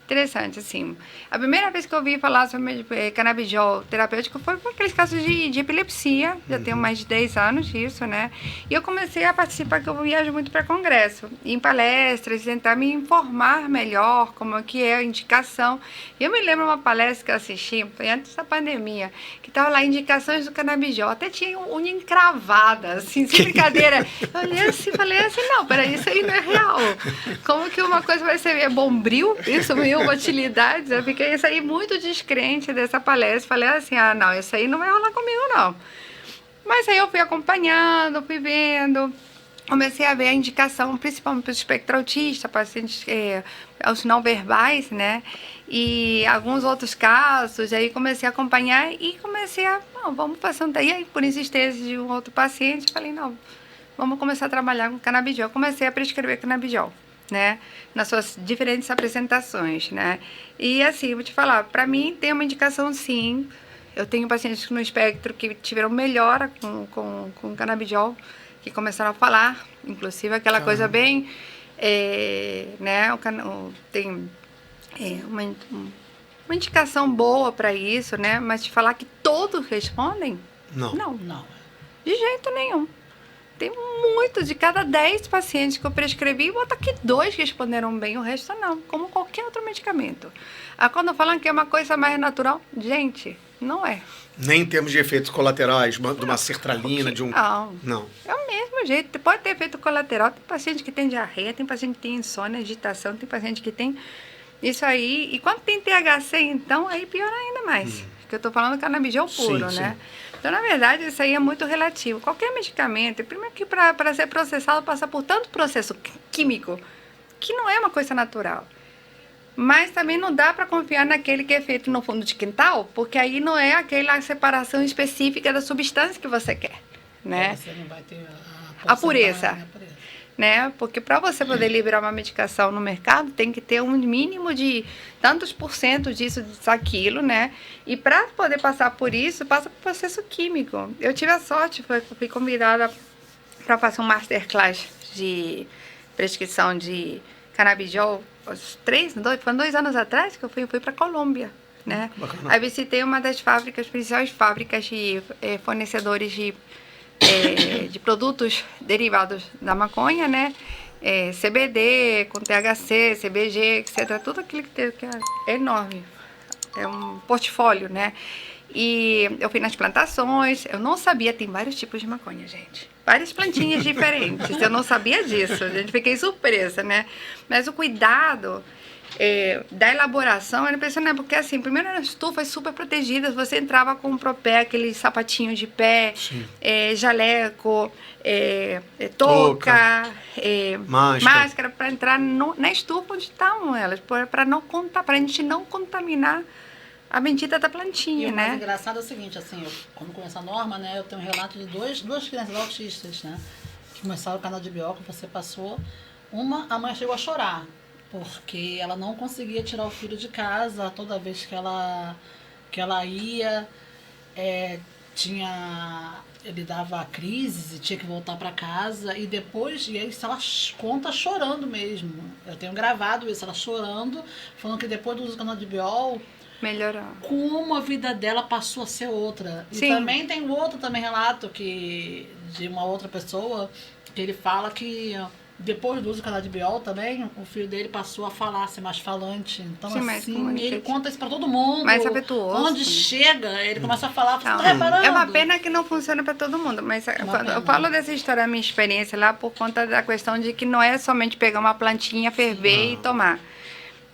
Interessante, assim. A primeira vez que eu ouvi falar sobre canabidiol terapêutico foi por aqueles casos de epilepsia. Já tenho mais de 10 anos disso, né? E eu comecei a participar, que eu viajo muito para congresso, em palestras, tentar me informar melhor como é que é a indicação. E eu me lembro uma palestra que eu assisti, foi antes da pandemia, que estava lá, indicações do canabidiol. Até tinha unha encravada, assim, sem brincadeira. Eu olhei assim e falei assim, não, peraí, isso aí não é real. Como que uma coisa vai ser bombril? Isso mil utilidades. Eu fiquei aí muito descrente dessa palestra. Falei assim, não, isso aí não vai rolar comigo, não. Mas aí eu fui acompanhando, fui vendo, comecei a ver a indicação, principalmente para o espectro autista, pacientes aos não verbais, né? E alguns outros casos, aí comecei a acompanhar e comecei vamos passando daí, aí por insistência de um outro paciente, falei, não, vamos começar a trabalhar com canabidiol. Comecei a prescrever canabidiol, né, nas suas diferentes apresentações, né, e assim, vou te falar, para mim tem uma indicação sim, eu tenho pacientes no espectro que tiveram melhora com canabidiol, que começaram a falar, inclusive aquela coisa bem, né, tem uma indicação boa para isso, né, mas te falar que todos respondem? Não. Não. De jeito nenhum. Tem muito, de cada 10 pacientes que eu prescrevi, bota que 2 responderam bem, o resto não, como qualquer outro medicamento. Quando falam que é uma coisa mais natural, gente, não é. Nem em termos de efeitos colaterais, de uma sertralina, de um... Não. É o mesmo jeito, pode ter efeito colateral, tem paciente que tem diarreia, tem paciente que tem insônia, agitação, tem paciente que tem isso aí, e quando tem THC, então, aí piora ainda mais, porque eu tô falando canabidiol puro, Sim, né? sim. Então, na verdade, isso aí é muito relativo. Qualquer medicamento, primeiro que para ser processado, passa por tanto processo químico, que não é uma coisa natural. Mas também não dá para confiar naquele que é feito no fundo de quintal, porque aí não é aquela separação específica da substância que você quer, né? Você não vai ter A pureza. porcentagem, a pureza. Né? Porque para você poder liberar uma medicação no mercado, tem que ter um mínimo de tantos por cento disso, daquilo, né? E para poder passar por isso, passa por processo químico. Eu tive a sorte, fui convidada para fazer um masterclass de prescrição de canabidiol, foram 2 anos atrás que eu fui para a Colômbia, né? Aí visitei uma das fábricas, principais fábricas de fornecedores de produtos derivados da maconha, né? CBD, com THC, CBG, etc. Tudo aquilo que é enorme. É um portfólio, né? E eu fui nas plantações, eu não sabia, tem vários tipos de maconha, gente. Várias plantinhas diferentes, eu não sabia disso, gente, fiquei surpresa, né? Mas o cuidado da elaboração era impressionante, porque assim, primeiro eram estufas super protegidas, você entrava com o propé, aqueles sapatinhos de pé, jaleco, touca, máscara, para entrar na estufa onde estavam elas, para a gente não contaminar a bendita da plantinha, E o né? mais engraçado é o seguinte, assim, quando conheço a Norma, né, eu tenho um relato de duas crianças autistas, né, que começaram o canabidiol que você passou. A mãe chegou a chorar, porque ela não conseguia tirar o filho de casa toda vez que ela ia, ele dava crises e tinha que voltar para casa, e aí ela conta chorando mesmo. Eu tenho gravado isso, ela chorando, falando que depois do uso do canabidiol, Melhorou. como a vida dela passou a ser outra. E Sim. também tem outro relato de uma outra pessoa, que ele fala que depois do uso do canabidiol também, o filho dele passou a falar, ser mais falante. Então, Sim, mais assim, comunicativo. ele conta isso pra todo mundo. Mais afetuoso. Onde chega, ele começa a falar, você Não, tá reparando? é uma pena que não funciona para todo mundo, mas quando eu falo dessa história, a minha experiência lá, por conta da questão de que não é somente pegar uma plantinha, ferver e tomar.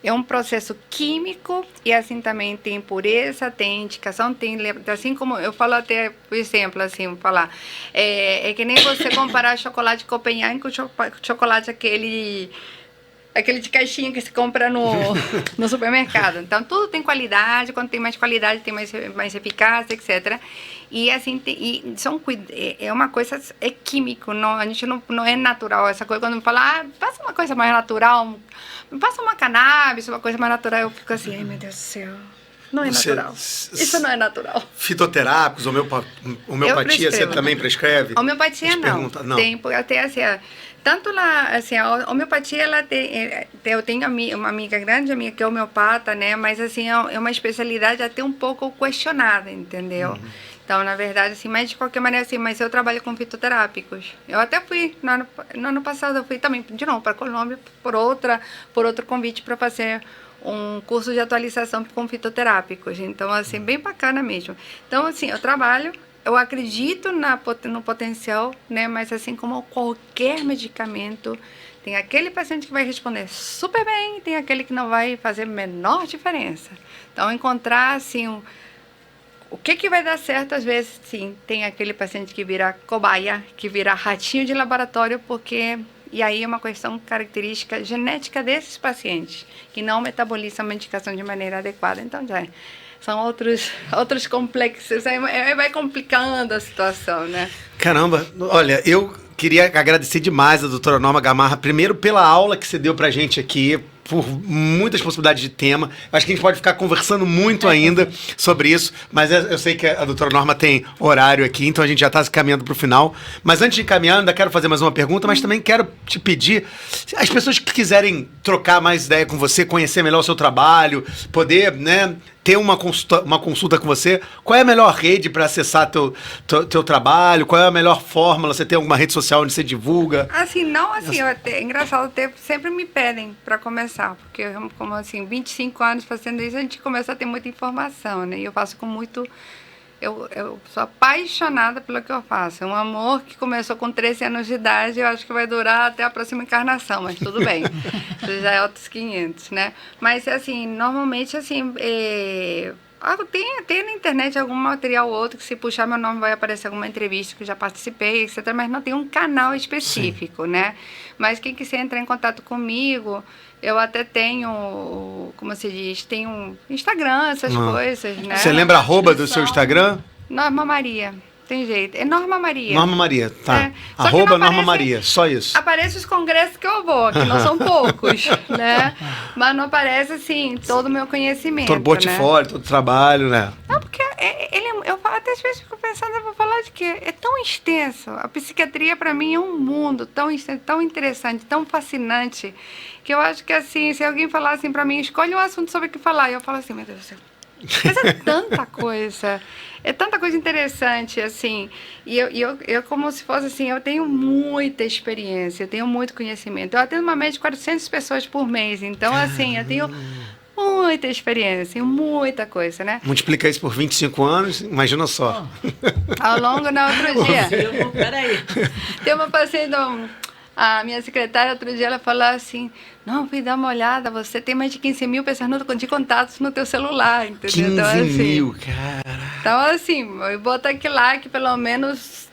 É um processo químico e assim também tem impureza, tem indicação, tem assim como eu falo até, por exemplo, assim, vou falar, é que nem você comparar chocolate Copenhague com chocolate aquele de caixinha que se compra no supermercado. Então, tudo tem qualidade, quando tem mais qualidade, tem mais eficácia, etc. E, assim, é uma coisa, é químico, não, a gente não é natural. Essa coisa, quando me fala, passa uma coisa mais natural, passa uma cannabis, uma coisa mais natural, eu fico assim, ai, meu Deus do céu. Não é natural. Isso não é natural. Fitoterápicos, homeopatia, você também prescreve? Homeopatia não. Não. Tem, até assim, tanto lá, assim, a homeopatia, ela eu tenho uma amiga, grande amiga, que é homeopata, né? Mas, assim, é uma especialidade até um pouco questionada, entendeu? Então, na verdade, assim, mas de qualquer maneira, assim, mas eu trabalho com fitoterápicos. Eu até fui, no ano passado, eu fui também, de novo, para a Colômbia, por outro convite para fazer um curso de atualização com fitoterápicos. Então, assim, bem bacana mesmo. Então, assim, eu acredito no potencial, né? Mas assim como qualquer medicamento, tem aquele paciente que vai responder super bem, tem aquele que não vai fazer a menor diferença. Então, encontrar, assim, o que vai dar certo, às vezes, sim, tem aquele paciente que vira cobaia, que vira ratinho de laboratório, porque... E aí é uma questão característica genética desses pacientes, que não metabolizam a medicação de maneira adequada. Então, são outros complexos, aí vai complicando a situação, né? Caramba, olha, eu queria agradecer demais a doutora Norma Gamarra, primeiro pela aula que você deu pra gente aqui, por muitas possibilidades de tema. Acho que a gente pode ficar conversando muito ainda sobre isso, mas eu sei que a doutora Norma tem horário aqui, então a gente já está se caminhando para o final. Mas antes de caminhar, ainda quero fazer mais uma pergunta, mas também quero te pedir, as pessoas que quiserem trocar mais ideia com você, conhecer melhor o seu trabalho, poder, né, ter uma consulta com você, qual é a melhor rede para acessar teu trabalho? Qual é a melhor fórmula? Você tem alguma rede social onde você divulga? Assim, não assim, é engraçado, sempre me pedem para começar, porque como assim, 25 anos fazendo isso, a gente começa a ter muita informação, né? E eu faço com muito... Eu sou apaixonada pelo que eu faço. É um amor que começou com 13 anos de idade, eu acho que vai durar até a próxima encarnação, mas tudo bem. Isso já é outros 500, né? Mas, assim, normalmente, assim, tem na internet algum material ou outro que se puxar meu nome vai aparecer alguma entrevista que eu já participei, etc. Mas não tem um canal específico, né? Mas quem quiser entrar em contato comigo... Eu até tenho, como se diz, tenho Instagram, essas coisas, né? Você lembra a arroba do seu Instagram? Norma Maria, tem jeito. É Norma Maria. Norma Maria, tá. É. Arroba Norma Maria, só isso. Aparece os congressos que eu vou, que não são poucos, né? Mas não aparece, assim, todo o meu conhecimento, todo portfólio, né? todo trabalho, né? Não, porque eu até às vezes fico pensando, eu vou falar de quê? É tão extenso. A psiquiatria, para mim, é um mundo tão extenso, tão interessante, tão fascinante, que eu acho que, assim, se alguém falar assim para mim, escolhe um assunto sobre o que falar, eu falo assim, meu Deus do céu. Mas é tanta coisa interessante, assim, e eu como se fosse assim, eu tenho muita experiência, eu tenho muito conhecimento, eu atendo uma média de 400 pessoas por mês, então, assim, eu tenho muita experiência, muita coisa, né? Multiplica isso por 25 anos, imagina só. Ao longo, no outro dia, Peraí. tem uma paciente, a minha secretária, outro dia, ela falou assim, não, fui dar uma olhada, você tem mais de 15 mil pessoas de contatos no teu celular, entendeu? 15 então, assim, mil, cara. Então, assim, eu boto aqui lá que pelo menos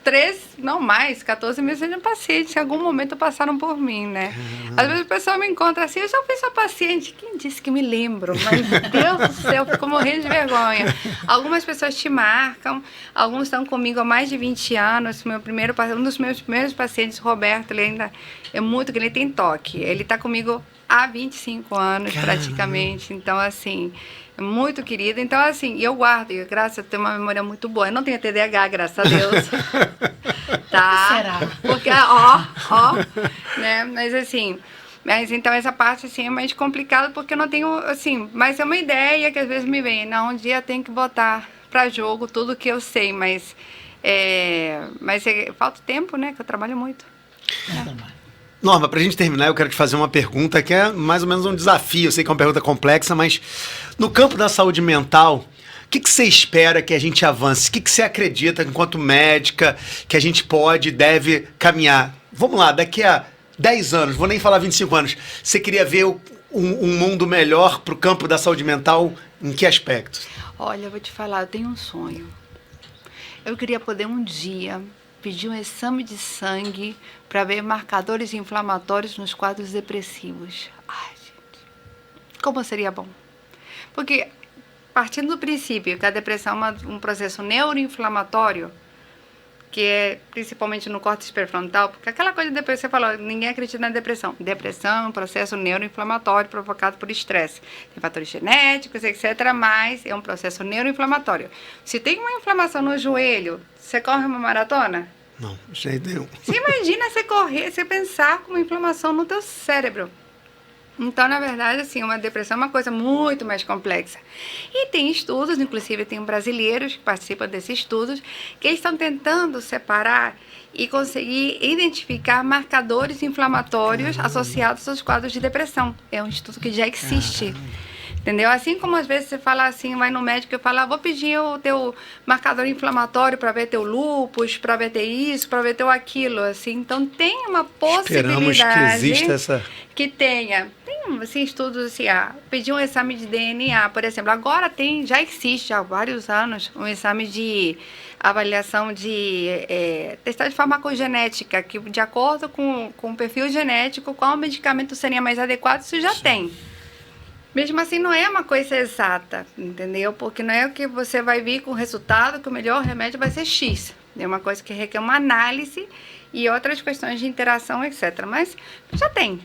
14 mil sejam pacientes, em algum momento passaram por mim, né? Às vezes o pessoal me encontra assim, eu já fui sua paciente, quem disse que me lembro? Mas, Deus do céu, eu fico morrendo de vergonha. Algumas pessoas te marcam, alguns estão comigo há mais de 20 anos, um dos meus primeiros pacientes, Roberto, ele ainda é muito, ele tem toque, ele está comigo há 25 anos, praticamente, então, assim... muito querida, então assim, eu guardo, e graças a Deus, tenho uma memória muito boa. Eu não tenho TDAH, graças a Deus. Tá? Será? Porque, né? Mas assim, Mas então essa parte assim é mais complicada porque eu não tenho, assim, mas é uma ideia que às vezes me vem, não, um dia eu tenho que botar para jogo tudo que eu sei, mas falta tempo, né, que eu trabalho muito. Norma, pra gente terminar, eu quero te fazer uma pergunta que é mais ou menos um desafio. Eu sei que é uma pergunta complexa, mas no campo da saúde mental, o que você espera que a gente avance? O que você acredita, enquanto médica, que a gente pode e deve caminhar? Vamos lá, daqui a 10 anos, vou nem falar 25 anos, você queria ver um mundo melhor para o campo da saúde mental em que aspecto? Olha, eu vou te falar, eu tenho um sonho. Eu queria poder um dia pedir um exame de sangue para ver marcadores inflamatórios nos quadros depressivos. Ai, gente, como seria bom? Porque, partindo do princípio que a depressão é um processo neuroinflamatório, que é principalmente no córtex pré-frontal, porque aquela coisa de depressão, você falou, ninguém acredita na depressão. Depressão é um processo neuroinflamatório provocado por estresse. Tem fatores genéticos, etc., mas é um processo neuroinflamatório. Se tem uma inflamação no joelho, você corre uma maratona? Não, de jeito nenhum. Você imagina você correr, você pensar com uma inflamação no teu cérebro. Então, na verdade, assim, uma depressão é uma coisa muito mais complexa. E tem estudos, inclusive tem brasileiros que participam desses estudos, que eles estão tentando separar e conseguir identificar marcadores inflamatórios associados aos quadros de depressão. É um estudo que já existe. Entendeu? Assim como às vezes você fala assim, vai no médico e fala, vou pedir o teu marcador inflamatório para ver teu lúpus, para ver teu isso, para ver teu aquilo, assim. Então tem uma possibilidade. Esperamos que exista essa... Que tenha. Tem assim, estudos assim, pedir um exame de DNA, por exemplo. Agora já existe há vários anos um exame de avaliação de testagem de farmacogenética, que de acordo com o perfil genético, qual medicamento seria mais adequado, isso já tem. Mesmo assim, não é uma coisa exata, entendeu? Porque não é o que você vai vir com o resultado que o melhor remédio vai ser X. É uma coisa que requer uma análise e outras questões de interação, etc. Mas já tem.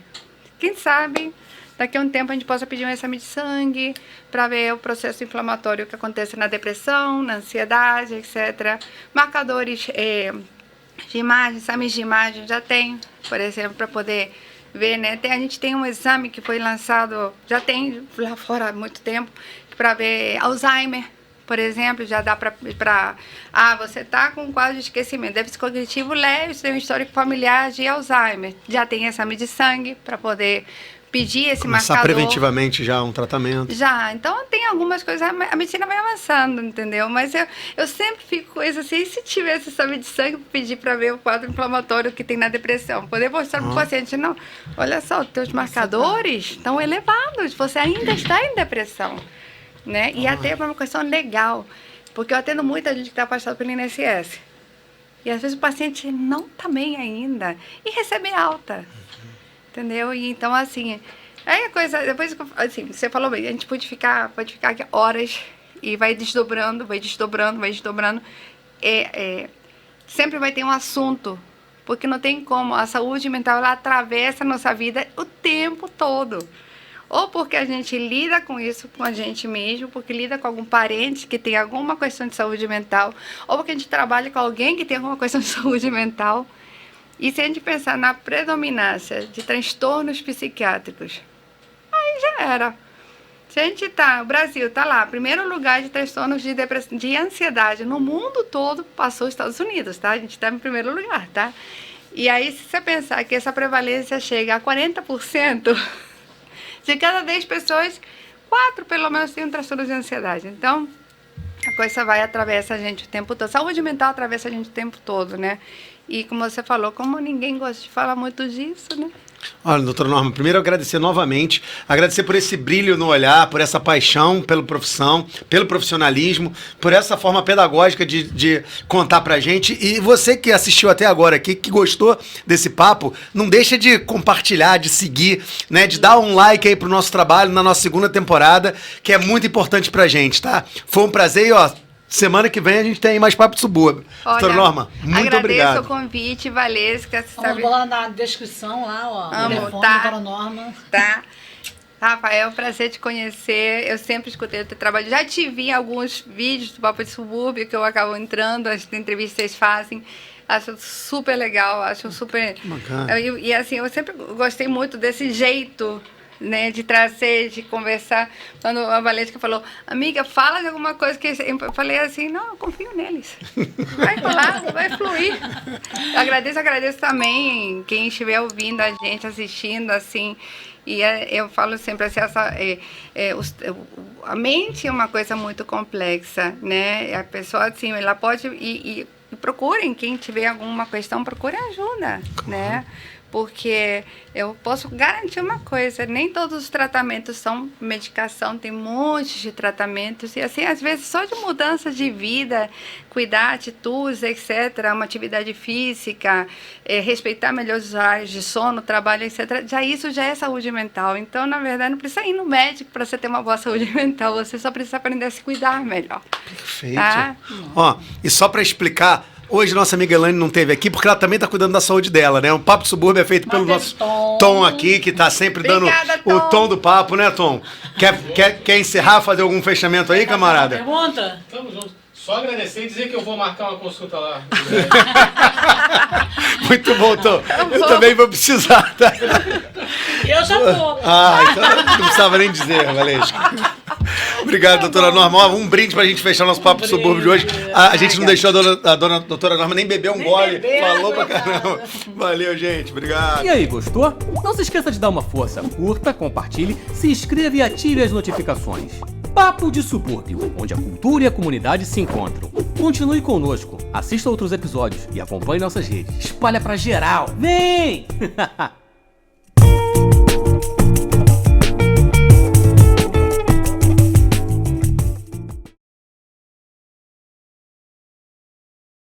Quem sabe, daqui a um tempo a gente possa pedir um exame de sangue para ver o processo inflamatório que acontece na depressão, na ansiedade, etc. Marcadores de imagem, exames de imagem já tem, por exemplo, para poder... ver, né? A gente tem um exame que foi lançado, já tem lá fora há muito tempo, para ver Alzheimer, por exemplo, já dá para você tá com quadro de esquecimento, déficit cognitivo leve, você tem um histórico familiar de Alzheimer, já tem exame de sangue para poder pedir esse começar marcador. preventivamente já um tratamento. Já, então tem algumas coisas, a medicina vai avançando, entendeu? Mas eu sempre fico com isso assim, e se tivesse exame de sangue, pedir para ver o quadro inflamatório que tem na depressão, poder mostrar para o paciente, não, olha só, os teus marcadores estão elevados, você ainda está em depressão, né? E até é uma questão legal, porque eu atendo muita gente que está afastada pelo INSS, e às vezes o paciente não está bem ainda, e recebe alta. Entendeu? E então, assim, aí a coisa, depois, assim, você falou bem, a gente pode ficar aqui horas e vai desdobrando. Sempre vai ter um assunto, porque não tem como, a saúde mental, ela atravessa a nossa vida o tempo todo. Ou porque a gente lida com isso com a gente mesmo, porque lida com algum parente que tem alguma questão de saúde mental, ou porque a gente trabalha com alguém que tem alguma questão de saúde mental. E se a gente pensar na predominância de transtornos psiquiátricos, aí já era. Se a gente o Brasil está lá, primeiro lugar de transtornos de depressão, de ansiedade no mundo todo, passou os Estados Unidos, tá? A gente está em primeiro lugar, tá? E aí, se você pensar que essa prevalência chega a 40%, de cada 10 pessoas, 4 pelo menos têm um transtorno de ansiedade. Então, a coisa atravessa a gente o tempo todo. Saúde mental atravessa a gente o tempo todo, né? E como você falou, como ninguém gosta de falar muito disso, né? Olha, doutora Norma, primeiro agradecer novamente, agradecer por esse brilho no olhar, por essa paixão pela profissão, pelo profissionalismo, por essa forma pedagógica de contar pra gente. E você que assistiu até agora aqui, que gostou desse papo, não deixa de compartilhar, de seguir, né, de dar um like aí pro nosso trabalho na nossa segunda temporada, que é muito importante pra gente, tá? Foi um prazer e, ó, semana que vem a gente tem mais papo de subúrbio. Doutora Norma, muito obrigado. Agradeço o convite, Valesca. Vamos lá na descrição, lá, ó. Telefone, tá? Norma. Tá. Rafael, é um prazer te conhecer. Eu sempre escutei o teu trabalho. Já te vi em alguns vídeos do Papo de Subúrbio que eu acabo entrando, as entrevistas que vocês fazem. Acho super legal, acho super... Bacana. E assim, eu sempre gostei muito desse jeito, né, de trazer, de conversar. Quando a Valesca falou, amiga, fala de alguma coisa que... Eu falei assim, não, eu confio neles. Vai falar, vai fluir. Eu agradeço também quem estiver ouvindo a gente, assistindo, assim... E eu falo sempre assim, a mente é uma coisa muito complexa, né? A pessoa, assim, ela pode... E procurem, quem tiver alguma questão, procurem ajuda, né? Porque eu posso garantir uma coisa, nem todos os tratamentos são medicação, tem um monte de tratamentos, e assim, às vezes só de mudança de vida, cuidar, atitudes, etc., uma atividade física, respeitar melhor os horários de sono, trabalho, etc., isso já é saúde mental. Então, na verdade, não precisa ir no médico para você ter uma boa saúde mental, você só precisa aprender a se cuidar melhor. Perfeito. Tá? Ó, e só para explicar, hoje nossa amiga Elaine não esteve aqui porque ela também está cuidando da saúde dela, né? O Papo de Subúrbio é feito pelo nosso Tom aqui, que está sempre dando Obrigada, o Tom. tom do papo, né, Tom? Quer encerrar, fazer algum fechamento aí, camarada? Pergunta? Tamo junto. Só agradecer e dizer que eu vou marcar uma consulta lá. Muito bom, Tom. Eu também vou precisar, tá? Eu já vou. Então não precisava nem dizer, Valesca. Obrigado, doutora Norma. Ó, um brinde pra gente fechar nosso Papo Subúrbio de hoje. A gente não deixou a doutora Norma nem beber um gole. Falou pra caramba. Valeu, gente. Obrigado. E aí, gostou? Não se esqueça de dar uma força, curta, compartilhe, se inscreva e ative as notificações. Papo de Subúrbio, onde a cultura e a comunidade se encontram. Continue conosco, assista outros episódios e acompanhe nossas redes. Espalha pra geral. Vem!